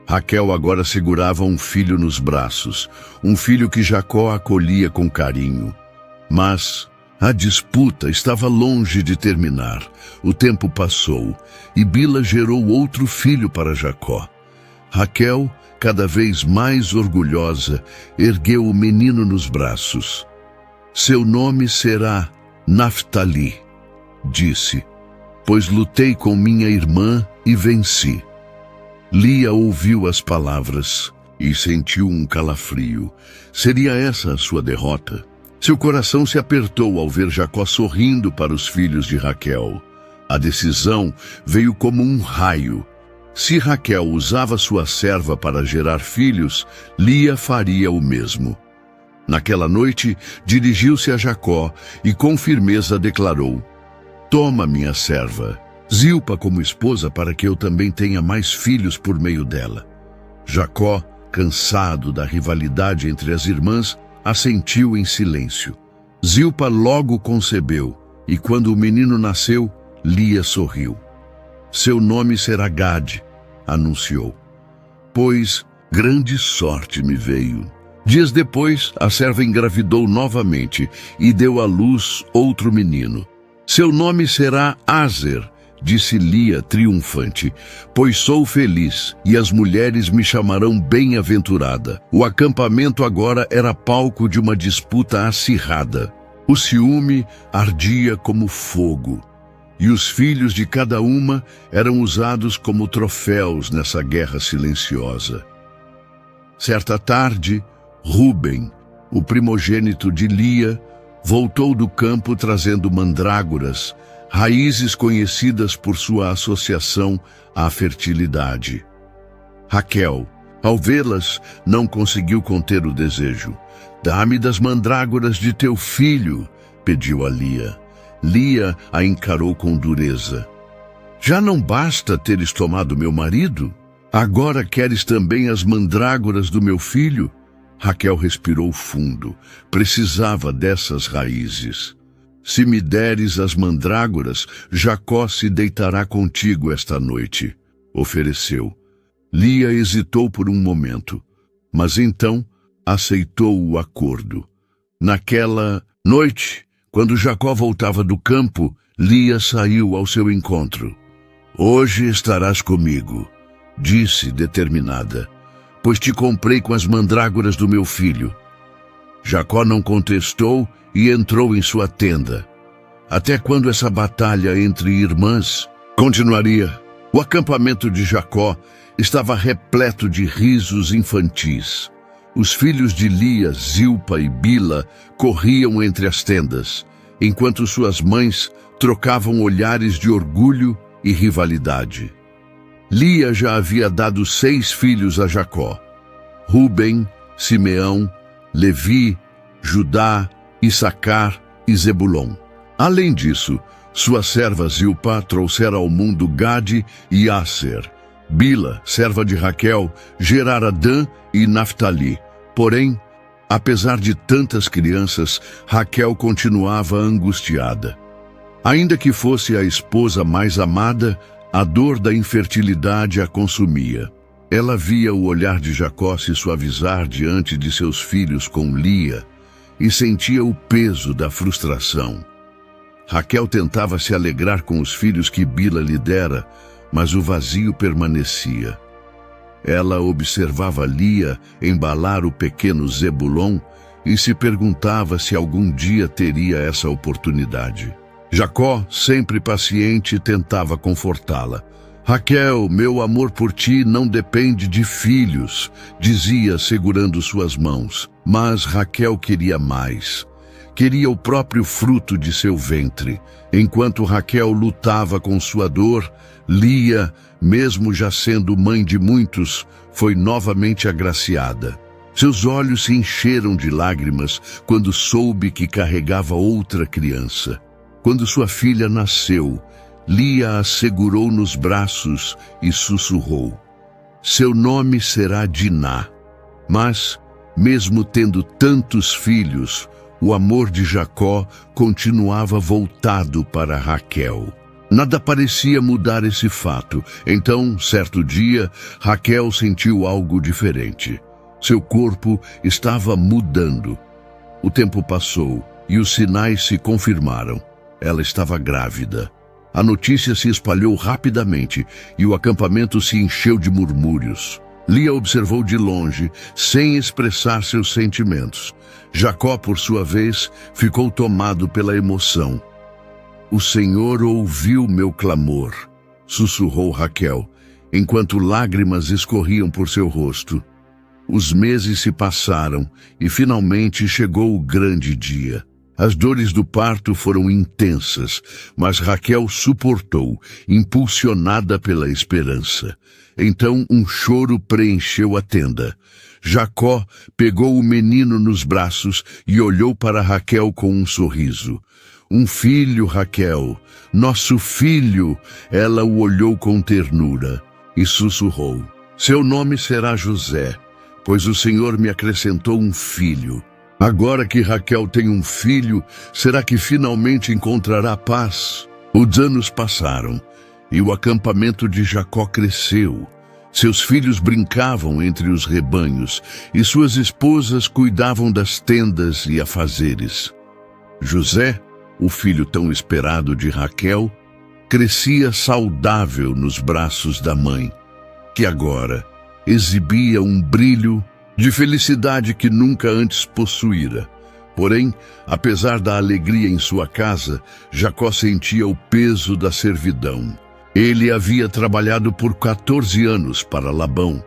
Raquel agora segurava um filho nos braços, um filho que Jacó acolhia com carinho. Mas a disputa estava longe de terminar. O tempo passou e Bila gerou outro filho para Jacó. Raquel, cada vez mais orgulhosa, ergueu o menino nos braços. Seu nome será Naftali, disse, pois lutei com minha irmã e venci. Lia ouviu as palavras e sentiu um calafrio. Seria essa a sua derrota? Seu coração se apertou ao ver Jacó sorrindo para os filhos de Raquel. A decisão veio como um raio. Se Raquel usava sua serva para gerar filhos, Lia faria o mesmo. Naquela noite, dirigiu-se a Jacó e com firmeza declarou: Toma minha serva, Zilpa como esposa, para que eu também tenha mais filhos por meio dela. Jacó, cansado da rivalidade entre as irmãs, assentiu em silêncio. Zilpa logo concebeu, e quando o menino nasceu, Lia sorriu. Seu nome será Gade, anunciou, pois grande sorte me veio. Dias depois, a serva engravidou novamente e deu à luz outro menino. Seu nome será Aser, disse Lia triunfante, pois sou feliz e as mulheres me chamarão bem-aventurada. O acampamento agora era palco de uma disputa acirrada. O ciúme ardia como fogo, e os filhos de cada uma eram usados como troféus nessa guerra silenciosa. Certa tarde, Ruben, o primogênito de Lia, voltou do campo trazendo mandrágoras, raízes conhecidas por sua associação à fertilidade. Raquel, ao vê-las, não conseguiu conter o desejo. Dá-me das mandrágoras de teu filho, pediu a Lia. Lia a encarou com dureza. Já não basta teres tomado meu marido? Agora queres também as mandrágoras do meu filho? Raquel respirou fundo. Precisava dessas raízes. Se me deres as mandrágoras, Jacó se deitará contigo esta noite, ofereceu. Lia hesitou por um momento, mas então aceitou o acordo. Naquela noite, quando Jacó voltava do campo, Lia saiu ao seu encontro. Hoje estarás comigo, disse determinada, pois te comprei com as mandrágoras do meu filho. Jacó não contestou e entrou em sua tenda. Até quando essa batalha entre irmãs continuaria? O acampamento de Jacó estava repleto de risos infantis. Os filhos de Lia, Zilpa e Bila corriam entre as tendas, enquanto suas mães trocavam olhares de orgulho e rivalidade. Lia já havia dado 6 filhos a Jacó: Ruben, Simeão, Levi, Judá, Issacar e Zebulon. Além disso, sua serva Zilpa trouxera ao mundo Gade e Aser. Bila, serva de Raquel, gerara Dan e Naftali. Porém, apesar de tantas crianças, Raquel continuava angustiada. Ainda que fosse a esposa mais amada, a dor da infertilidade a consumia. Ela via o olhar de Jacó se suavizar diante de seus filhos com Lia e sentia o peso da frustração. Raquel tentava se alegrar com os filhos que Bila lhe dera, mas o vazio permanecia. Ela observava Lia embalar o pequeno Zebulon e se perguntava se algum dia teria essa oportunidade. Jacó, sempre paciente, tentava confortá-la. Raquel, meu amor por ti não depende de filhos, dizia segurando suas mãos. Mas Raquel queria mais. Queria o próprio fruto de seu ventre. Enquanto Raquel lutava com sua dor, Lia, mesmo já sendo mãe de muitos, foi novamente agraciada. Seus olhos se encheram de lágrimas quando soube que carregava outra criança. Quando sua filha nasceu, Lia a segurou nos braços e sussurrou: seu nome será Diná. Mas, mesmo tendo tantos filhos, O amor de Jacó continuava voltado para Raquel. Nada parecia mudar esse fato. Então, certo dia, Raquel sentiu algo diferente. Seu corpo estava mudando. O tempo passou e os sinais se confirmaram. Ela estava grávida. A notícia se espalhou rapidamente e o acampamento se encheu de murmúrios. Lia observou de longe, sem expressar seus sentimentos. Jacó, por sua vez, ficou tomado pela emoção. "O Senhor ouviu meu clamor", sussurrou Raquel, enquanto lágrimas escorriam por seu rosto. Os meses se passaram e finalmente chegou o grande dia. As dores do parto foram intensas, mas Raquel suportou, impulsionada pela esperança. Então um choro preencheu a tenda. Jacó pegou o menino nos braços e olhou para Raquel com um sorriso. "Um filho, Raquel, nosso filho!" Ela o olhou com ternura e sussurrou: "Seu nome será José, pois o Senhor me acrescentou um filho." Agora que Raquel tem um filho, será que finalmente encontrará paz? Os anos passaram e o acampamento de Jacó cresceu. Seus filhos brincavam entre os rebanhos e suas esposas cuidavam das tendas e afazeres. José, o filho tão esperado de Raquel, crescia saudável nos braços da mãe, que agora exibia um brilho de felicidade que nunca antes possuíra. Porém, apesar da alegria em sua casa, Jacó sentia o peso da servidão. Ele havia trabalhado por 14 anos para Labão,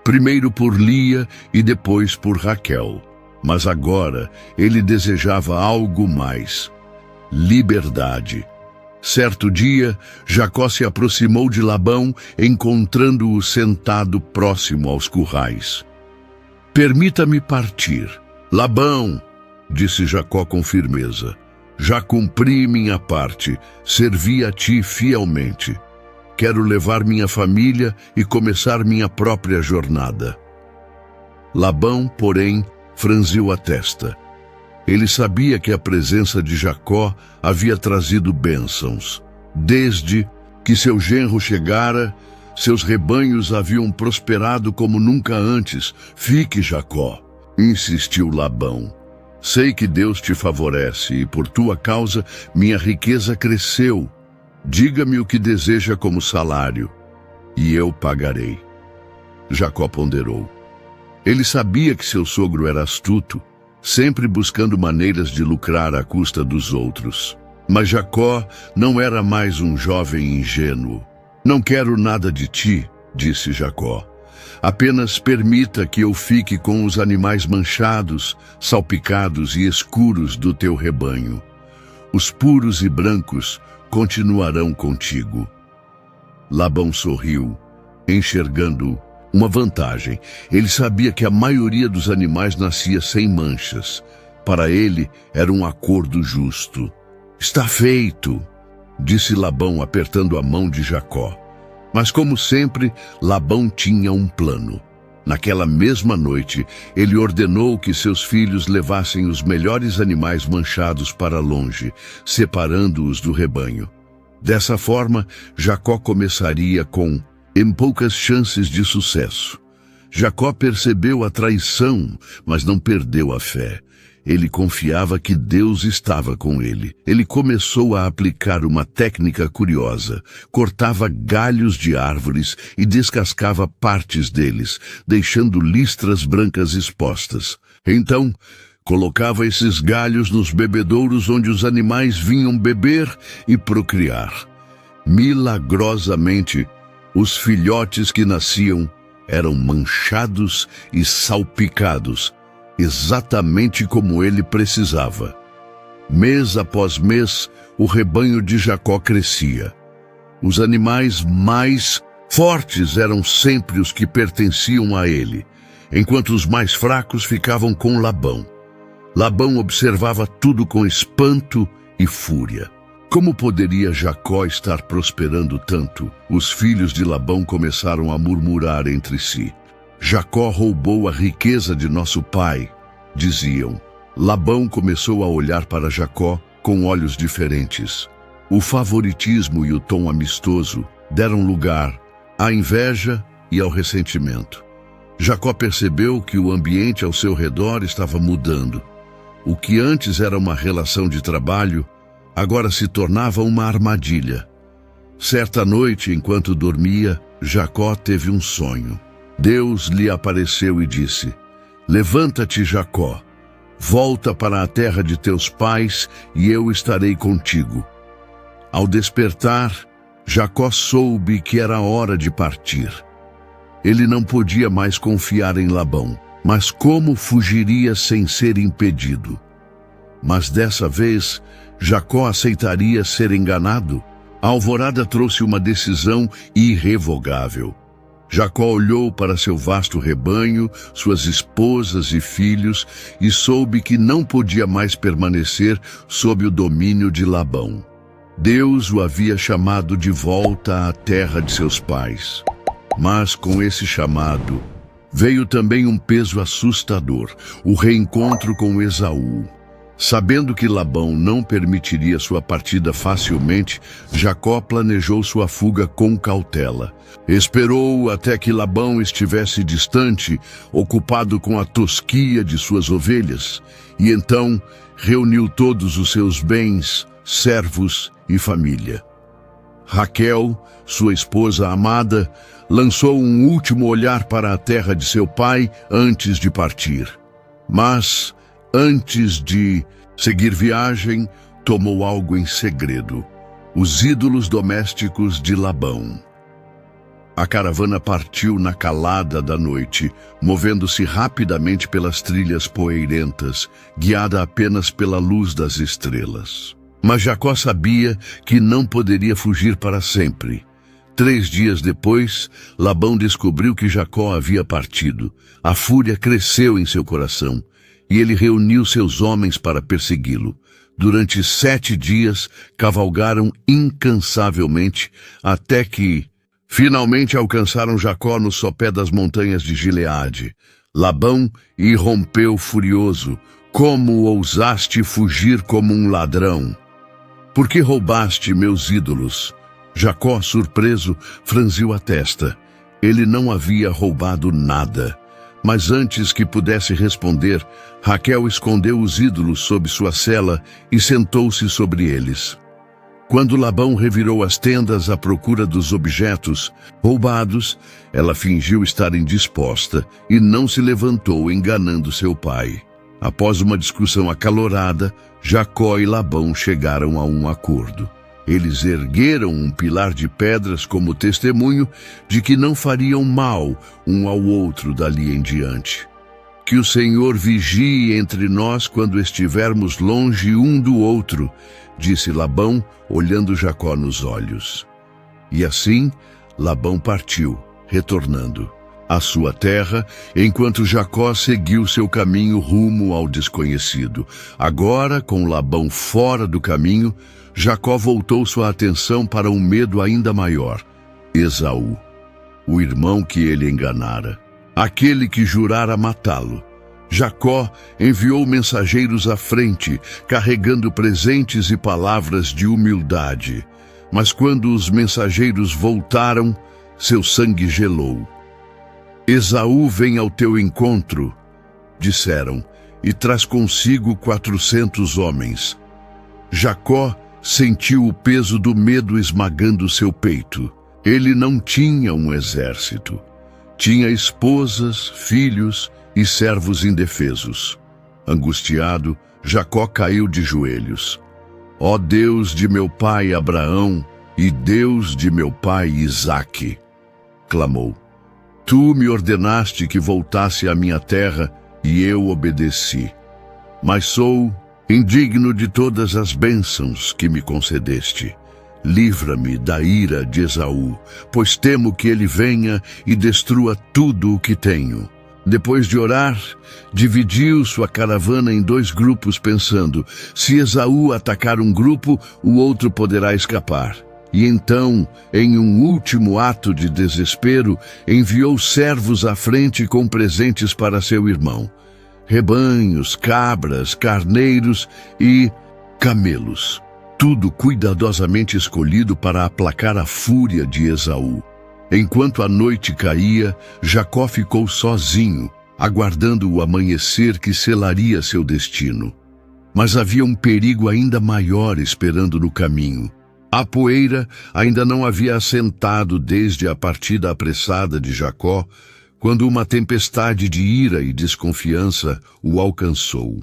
primeiro por Lia e depois por Raquel. Mas agora ele desejava algo mais: liberdade. Certo dia, Jacó se aproximou de Labão, encontrando-o sentado próximo aos currais. "Permita-me partir." "Labão", disse Jacó com firmeza, "já cumpri minha parte, servi a ti fielmente. Quero levar minha família e começar minha própria jornada." Labão, porém, franziu a testa. Ele sabia que a presença de Jacó havia trazido bênçãos. Desde que seu genro chegara, seus rebanhos haviam prosperado como nunca antes. "Fique, Jacó", insistiu Labão. "Sei que Deus te favorece e por tua causa minha riqueza cresceu. Diga-me o que deseja como salário, e eu pagarei." Jacó ponderou. Ele sabia que seu sogro era astuto, sempre buscando maneiras de lucrar à custa dos outros. Mas Jacó não era mais um jovem ingênuo. "Não quero nada de ti", disse Jacó. "Apenas permita que eu fique com os animais manchados, salpicados e escuros do teu rebanho. Os puros e brancos continuarão contigo." Labão sorriu, enxergando uma vantagem. Ele sabia que a maioria dos animais nascia sem manchas. Para ele, era um acordo justo. "Está feito", disse Labão, apertando a mão de Jacó. Mas, como sempre, Labão tinha um plano. Naquela mesma noite, ele ordenou que seus filhos levassem os melhores animais manchados para longe, separando-os do rebanho. Dessa forma, Jacó começaria com poucas chances de sucesso. Jacó percebeu a traição, mas não perdeu a fé. Ele confiava que Deus estava com ele. Ele começou a aplicar uma técnica curiosa. Cortava galhos de árvores e descascava partes deles, deixando listras brancas expostas. Então, colocava esses galhos nos bebedouros onde os animais vinham beber e procriar. Milagrosamente, os filhotes que nasciam eram manchados e salpicados, exatamente como ele precisava. Mês após mês, o rebanho de Jacó crescia. Os animais mais fortes eram sempre os que pertenciam a ele, enquanto os mais fracos ficavam com Labão. Labão observava tudo com espanto e fúria. Como poderia Jacó estar prosperando tanto? Os filhos de Labão começaram a murmurar entre si. "Jacó roubou a riqueza de nosso pai", diziam. Labão começou a olhar para Jacó com olhos diferentes. O favoritismo e o tom amistoso deram lugar à inveja e ao ressentimento. Jacó percebeu que o ambiente ao seu redor estava mudando. O que antes era uma relação de trabalho, agora se tornava uma armadilha. Certa noite, enquanto dormia, Jacó teve um sonho. Deus lhe apareceu e disse: "Levanta-te, Jacó, volta para a terra de teus pais e eu estarei contigo." Ao despertar, Jacó soube que era hora de partir. Ele não podia mais confiar em Labão, mas como fugiria sem ser impedido? Mas dessa vez, Jacó aceitaria ser enganado? A alvorada trouxe uma decisão irrevogável. Jacó olhou para seu vasto rebanho, suas esposas e filhos, e soube que não podia mais permanecer sob o domínio de Labão. Deus o havia chamado de volta à terra de seus pais. Mas com esse chamado, veio também um peso assustador, o reencontro com Esaú. Sabendo que Labão não permitiria sua partida facilmente, Jacó planejou sua fuga com cautela. Esperou até que Labão estivesse distante, ocupado com a tosquia de suas ovelhas, e então reuniu todos os seus bens, servos e família. Raquel, sua esposa amada, lançou um último olhar para a terra de seu pai antes de partir. Mas, antes de seguir viagem, tomou algo em segredo: os ídolos domésticos de Labão. A caravana partiu na calada da noite, movendo-se rapidamente pelas trilhas poeirentas, guiada apenas pela luz das estrelas. Mas Jacó sabia que não poderia fugir para sempre. 3 dias depois, Labão descobriu que Jacó havia partido. A fúria cresceu em seu coração, e ele reuniu seus homens para persegui-lo. Durante 7 dias, cavalgaram incansavelmente, até que finalmente alcançaram Jacó no sopé das montanhas de Gileade. Labão irrompeu furioso: "Como ousaste fugir como um ladrão? Por que roubaste meus ídolos?" Jacó, surpreso, franziu a testa. Ele não havia roubado nada. Mas antes que pudesse responder, Raquel escondeu os ídolos sob sua sela e sentou-se sobre eles. Quando Labão revirou as tendas à procura dos objetos roubados, ela fingiu estar indisposta e não se levantou, enganando seu pai. Após uma discussão acalorada, Jacó e Labão chegaram a um acordo. Eles ergueram um pilar de pedras como testemunho de que não fariam mal um ao outro dali em diante. "Que o Senhor vigie entre nós quando estivermos longe um do outro", disse Labão, olhando Jacó nos olhos. E assim, Labão partiu, retornando à sua terra, enquanto Jacó seguiu seu caminho rumo ao desconhecido. Agora, com Labão fora do caminho, Jacó voltou sua atenção para um medo ainda maior: Esaú, o irmão que ele enganara, aquele que jurara matá-lo. Jacó enviou mensageiros à frente, carregando presentes e palavras de humildade. Mas quando os mensageiros voltaram, seu sangue gelou. "Esaú vem ao teu encontro", disseram, "e traz consigo 400 homens. Jacó sentiu o peso do medo esmagando seu peito. Ele não tinha um exército. Tinha esposas, filhos e servos indefesos. Angustiado, Jacó caiu de joelhos. "Ó Deus de meu pai Abraão e Deus de meu pai Isaque", clamou, "tu me ordenaste que voltasse à minha terra e eu obedeci. Mas sou indigno de todas as bênçãos que me concedeste. Livra-me da ira de Esaú, pois temo que ele venha e destrua tudo o que tenho." Depois de orar, dividiu sua caravana em 2 grupos, pensando: se Esaú atacar um grupo, o outro poderá escapar. E então, em um último ato de desespero, enviou servos à frente com presentes para seu irmão. rebanhos, cabras, carneiros e camelos. Tudo cuidadosamente escolhido para aplacar a fúria de Esaú. Enquanto a noite caía, Jacó ficou sozinho, aguardando o amanhecer que selaria seu destino. Mas havia um perigo ainda maior esperando no caminho. A poeira ainda não havia assentado desde a partida apressada de Jacó, quando uma tempestade de ira e desconfiança o alcançou.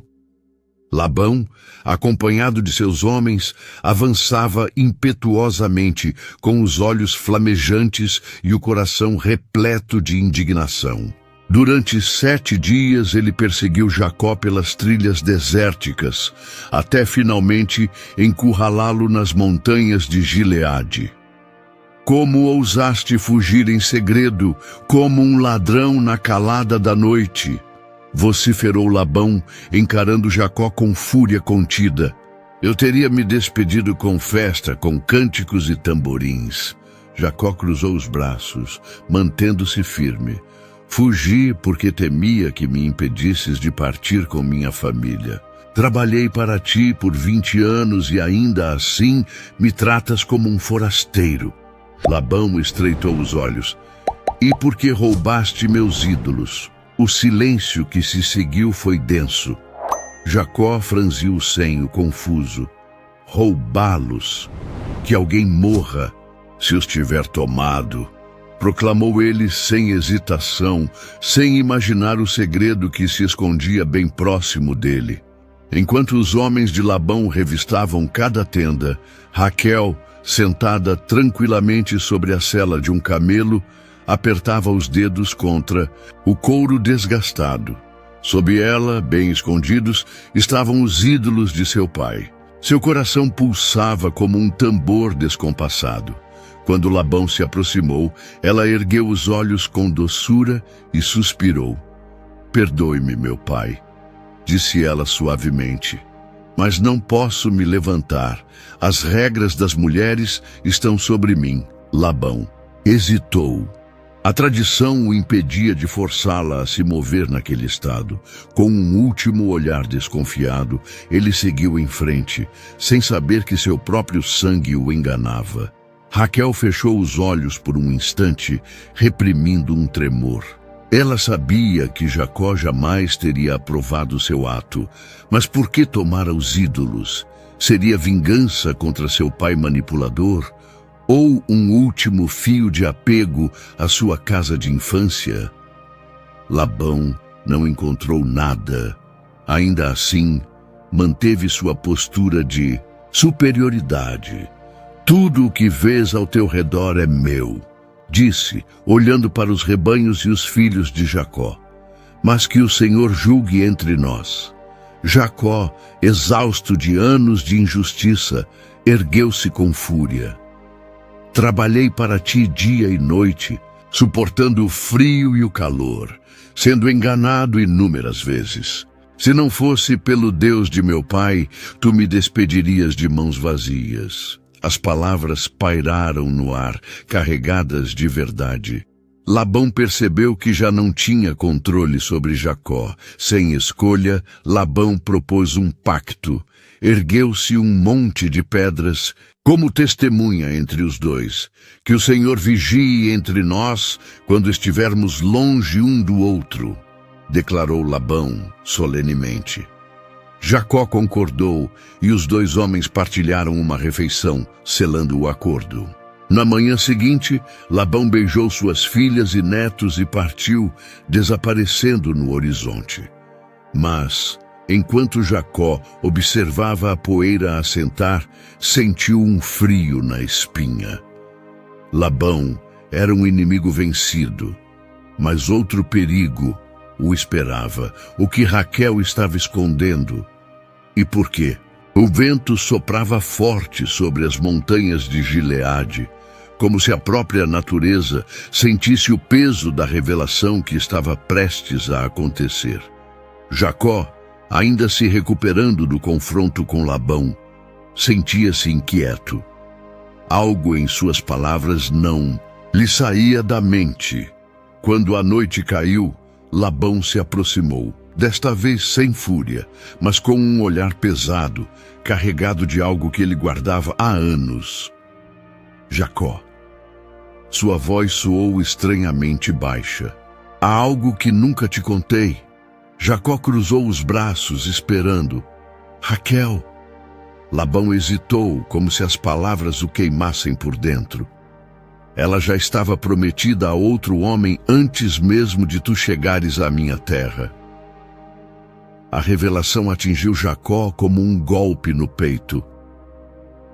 Labão, acompanhado de seus homens, avançava impetuosamente, com os olhos flamejantes e o coração repleto de indignação. Durante 7 dias ele perseguiu Jacó pelas trilhas desérticas, até finalmente encurralá-lo nas montanhas de Gileade. Como ousaste fugir em segredo, como um ladrão na calada da noite? Vociferou Labão, encarando Jacó com fúria contida. Eu teria me despedido com festa, com cânticos e tamborins. Jacó cruzou os braços, mantendo-se firme. Fugi porque temia que me impedisses de partir com minha família. Trabalhei para ti por 20 anos e ainda assim me tratas como um forasteiro. Labão estreitou os olhos. E porque roubaste meus ídolos? O silêncio que se seguiu foi denso. Jacó franziu o senho, confuso. Roubá-los? Que alguém morra, se os tiver tomado. Proclamou ele sem hesitação, sem imaginar o segredo que se escondia bem próximo dele. Enquanto os homens de Labão revistavam cada tenda, Raquel, sentada tranquilamente sobre a sela de um camelo, apertava os dedos contra o couro desgastado. Sob ela, bem escondidos, estavam os ídolos de seu pai. Seu coração pulsava como um tambor descompassado. Quando Labão se aproximou, ela ergueu os olhos com doçura e suspirou. Perdoe-me, meu pai, disse ela suavemente, mas não posso me levantar. As regras das mulheres estão sobre mim. Labão hesitou. A tradição o impedia de forçá-la a se mover naquele estado. Com um último olhar desconfiado, ele seguiu em frente, sem saber que seu próprio sangue o enganava. Raquel fechou os olhos por um instante, reprimindo um tremor. Ela sabia que Jacó jamais teria aprovado seu ato, mas por que tomara os ídolos? Seria vingança contra seu pai manipulador? Ou um último fio de apego à sua casa de infância? Labão não encontrou nada. Ainda assim, manteve sua postura de superioridade. Tudo o que vês ao teu redor é meu, disse, olhando para os rebanhos e os filhos de Jacó. Mas que o Senhor julgue entre nós. Jacó, exausto de anos de injustiça, ergueu-se com fúria. Trabalhei para ti dia e noite, suportando o frio e o calor, sendo enganado inúmeras vezes. Se não fosse pelo Deus de meu pai, tu me despedirias de mãos vazias. As palavras pairaram no ar, carregadas de verdade. Labão percebeu que já não tinha controle sobre Jacó. Sem escolha, Labão propôs um pacto. Ergueu-se um monte de pedras, como testemunha entre os dois. Que o Senhor vigie entre nós quando estivermos longe um do outro, declarou Labão solenemente. Jacó concordou e os dois homens partilharam uma refeição, selando o acordo. Na manhã seguinte, Labão beijou suas filhas e netos e partiu, desaparecendo no horizonte. Mas, enquanto Jacó observava a poeira assentar, sentiu um frio na espinha. Labão era um inimigo vencido, mas outro perigo o esperava, o que Raquel estava escondendo. E por quê? O vento soprava forte sobre as montanhas de Gileade, como se a própria natureza sentisse o peso da revelação que estava prestes a acontecer. Jacó, ainda se recuperando do confronto com Labão, sentia-se inquieto. Algo em suas palavras não lhe saía da mente. Quando a noite caiu, Labão se aproximou. desta vez sem fúria, mas com um olhar pesado, carregado de algo que ele guardava há anos. Jacó. Sua voz soou estranhamente baixa. Há algo que nunca te contei. Jacó cruzou os braços, esperando. Raquel. Labão hesitou, como se as palavras o queimassem por dentro. Ela já estava prometida a outro homem antes mesmo de tu chegares à minha terra. A revelação atingiu Jacó como um golpe no peito.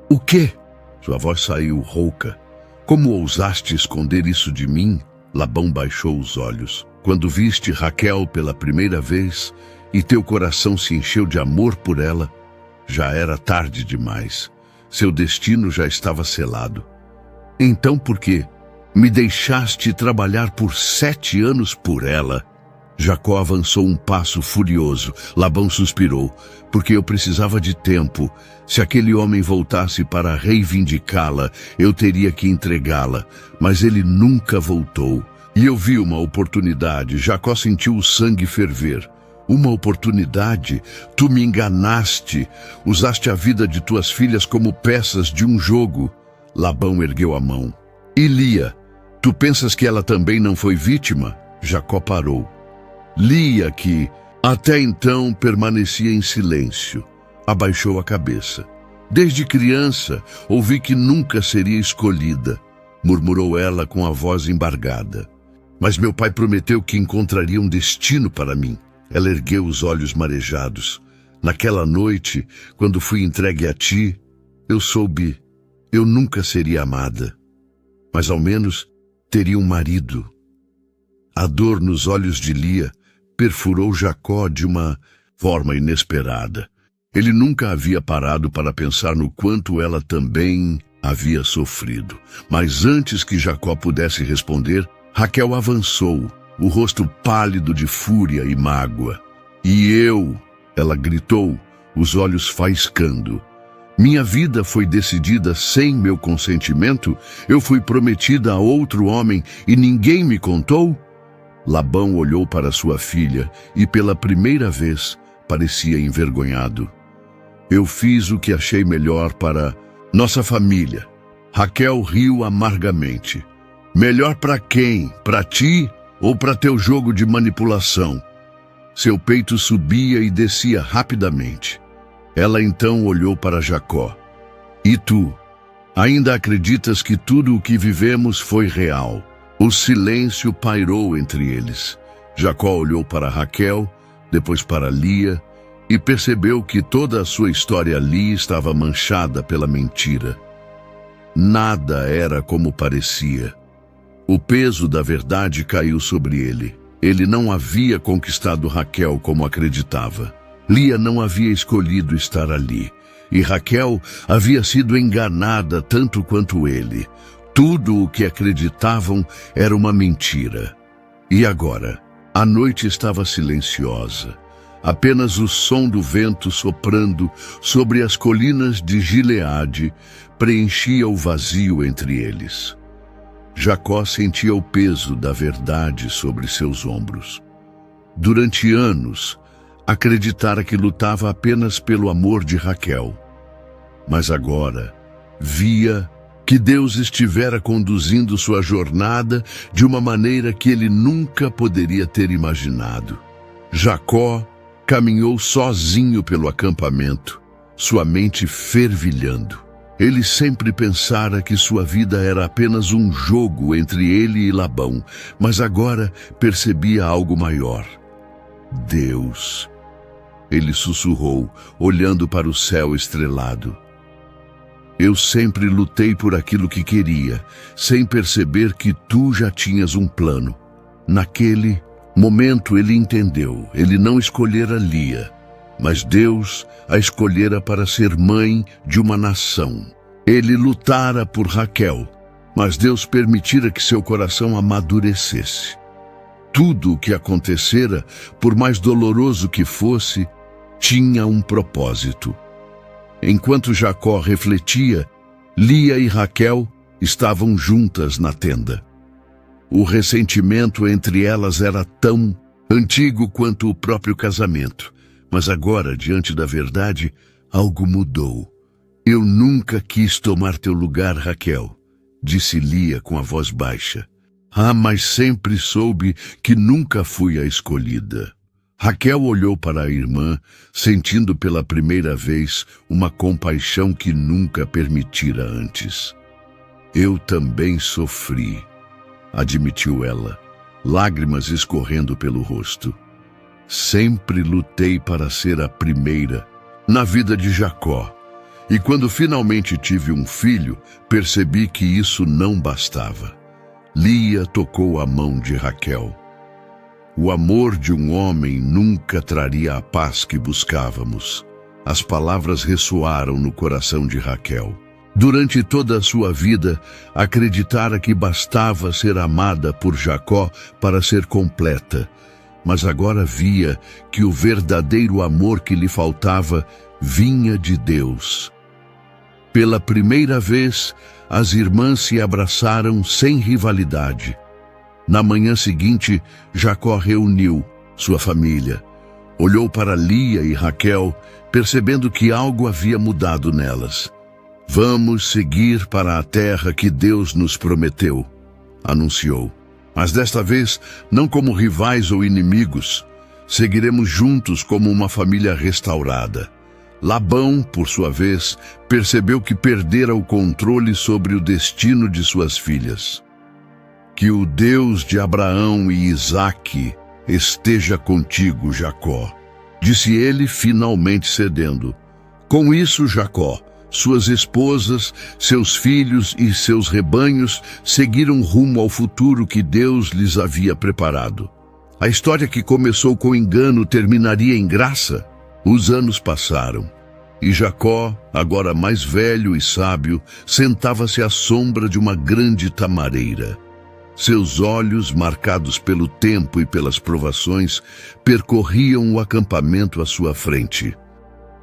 O quê? Sua voz saiu rouca. Como ousaste esconder isso de mim? Labão baixou os olhos. Quando viste Raquel pela primeira vez e teu coração se encheu de amor por ela, já era tarde demais. Seu destino já estava selado. Então por quê? Me deixaste trabalhar por 7 anos por ela. Jacó avançou um passo furioso. Labão suspirou, porque eu precisava de tempo. Se aquele homem voltasse para reivindicá-la, eu teria que entregá-la. Mas ele nunca voltou. E eu vi uma oportunidade. Jacó sentiu o sangue ferver. Uma oportunidade? Tu me enganaste. Usaste a vida de tuas filhas como peças de um jogo. Labão ergueu a mão. E Lia? Tu pensas que ela também não foi vítima? Jacó parou. Lia, que até então permanecia em silêncio, abaixou a cabeça. Desde criança, ouvi que nunca seria escolhida, murmurou ela com a voz embargada. Mas meu pai prometeu que encontraria um destino para mim. Ela ergueu os olhos marejados. Naquela noite, quando fui entregue a ti, eu soube, eu nunca seria amada. Mas ao menos teria um marido. A dor nos olhos de Lia perfurou Jacó de uma forma inesperada. Ele nunca havia parado para pensar no quanto ela também havia sofrido. Mas antes que Jacó pudesse responder, Raquel avançou, o rosto pálido de fúria e mágoa. E eu, ela gritou, os olhos faiscando. Minha vida foi decidida sem meu consentimento? Eu fui prometida a outro homem e ninguém me contou? Labão olhou para sua filha e pela primeira vez parecia envergonhado. Eu fiz o que achei melhor para nossa família. Raquel riu amargamente. Melhor para quem? Para ti ou para teu jogo de manipulação? Seu peito subia e descia rapidamente. Ela então olhou para Jacó. E tu? Ainda acreditas que tudo o que vivemos foi real? O silêncio pairou entre eles. Jacó olhou para Raquel, depois para Lia, e percebeu que toda a sua história ali estava manchada pela mentira. Nada era como parecia. O peso da verdade caiu sobre ele. Ele não havia conquistado Raquel como acreditava. Lia não havia escolhido estar ali. E Raquel havia sido enganada tanto quanto ele. Tudo o que acreditavam era uma mentira. E agora? A noite estava silenciosa. Apenas o som do vento soprando sobre as colinas de Gileade preenchia o vazio entre eles. Jacó sentia o peso da verdade sobre seus ombros. Durante anos, acreditara que lutava apenas pelo amor de Raquel. Mas agora, via que Deus estivera conduzindo sua jornada de uma maneira que ele nunca poderia ter imaginado. Jacó caminhou sozinho pelo acampamento, sua mente fervilhando. Ele sempre pensara que sua vida era apenas um jogo entre ele e Labão, mas agora percebia algo maior. Deus. Ele sussurrou, olhando para o céu estrelado. Eu sempre lutei por aquilo que queria, sem perceber que tu já tinhas um plano. Naquele momento ele entendeu, ele não escolhera Lia, mas Deus a escolhera para ser mãe de uma nação. Ele lutara por Raquel, mas Deus permitira que seu coração amadurecesse. Tudo o que acontecera, por mais doloroso que fosse, tinha um propósito. Enquanto Jacó refletia, Lia e Raquel estavam juntas na tenda. O ressentimento entre elas era tão antigo quanto o próprio casamento. Mas agora, diante da verdade, algo mudou. Eu nunca quis tomar teu lugar, Raquel, disse Lia com a voz baixa. Ah, mas sempre soube que nunca fui a escolhida. Raquel olhou para a irmã, sentindo pela primeira vez uma compaixão que nunca permitira antes. Eu também sofri, admitiu ela, lágrimas escorrendo pelo rosto. Sempre lutei para ser a primeira na vida de Jacó. E quando finalmente tive um filho, percebi que isso não bastava. Lia tocou a mão de Raquel. O amor de um homem nunca traria a paz que buscávamos. As palavras ressoaram no coração de Raquel. Durante toda a sua vida, acreditara que bastava ser amada por Jacó para ser completa, mas agora via que o verdadeiro amor que lhe faltava vinha de Deus. Pela primeira vez, as irmãs se abraçaram sem rivalidade. Na manhã seguinte, Jacó reuniu sua família. Olhou para Lia e Raquel, percebendo que algo havia mudado nelas. Vamos seguir para a terra que Deus nos prometeu, anunciou. Mas desta vez, não como rivais ou inimigos. Seguiremos juntos como uma família restaurada. Labão, por sua vez, percebeu que perdera o controle sobre o destino de suas filhas. Que o Deus de Abraão e Isaque esteja contigo, Jacó, disse ele, finalmente cedendo. Com isso, Jacó, suas esposas, seus filhos e seus rebanhos seguiram rumo ao futuro que Deus lhes havia preparado. A história que começou com engano terminaria em graça. Os anos passaram, e Jacó, agora mais velho e sábio, sentava-se à sombra de uma grande tamareira. Seus olhos, marcados pelo tempo e pelas provações, percorriam o acampamento à sua frente.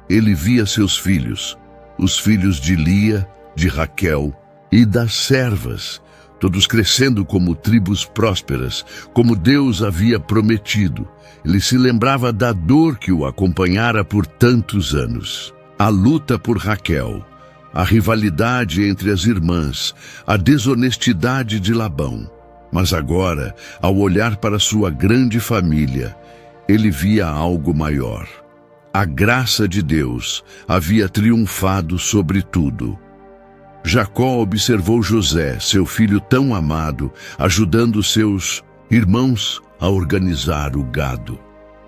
Ele via seus filhos, os filhos de Lia, de Raquel e das servas, todos crescendo como tribos prósperas, como Deus havia prometido. Ele se lembrava da dor que o acompanhara por tantos anos. A luta por Raquel, a rivalidade entre as irmãs, a desonestidade de Labão. Mas agora, ao olhar para sua grande família, ele via algo maior. A graça de Deus havia triunfado sobre tudo. Jacó observou José, seu filho tão amado, ajudando seus irmãos a organizar o gado.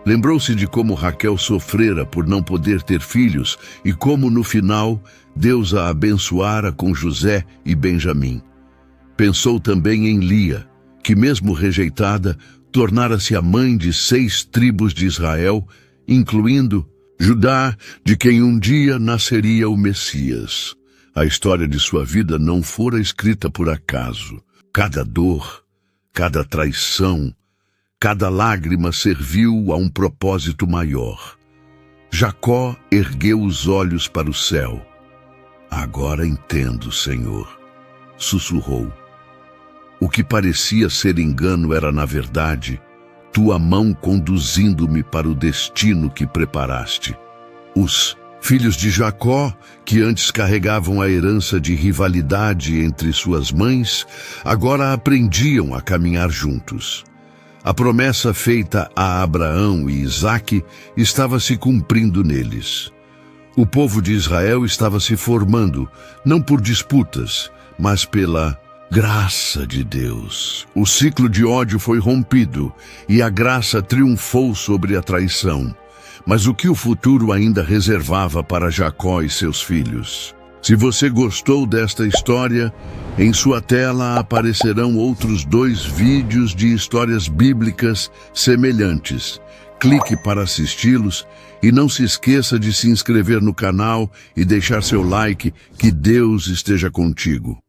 Lembrou-se de como Raquel sofrera por não poder ter filhos e como, no final, Deus a abençoara com José e Benjamim. Pensou também em Lia, que mesmo rejeitada, tornara-se a mãe de 6 tribos de Israel, incluindo Judá, de quem um dia nasceria o Messias. A história de sua vida não fora escrita por acaso. Cada dor, cada traição, cada lágrima serviu a um propósito maior. Jacó ergueu os olhos para o céu. Agora entendo, Senhor, sussurrou. O que parecia ser engano era, na verdade, tua mão conduzindo-me para o destino que preparaste. Os filhos de Jacó, que antes carregavam a herança de rivalidade entre suas mães, agora aprendiam a caminhar juntos. A promessa feita a Abraão e Isaque estava se cumprindo neles. O povo de Israel estava se formando, não por disputas, mas pela graça de Deus. O ciclo de ódio foi rompido e a graça triunfou sobre a traição. Mas o que o futuro ainda reservava para Jacó e seus filhos? Se você gostou desta história, em sua tela aparecerão outros 2 vídeos de histórias bíblicas semelhantes. Clique para assisti-los e não se esqueça de se inscrever no canal e deixar seu like. Que Deus esteja contigo.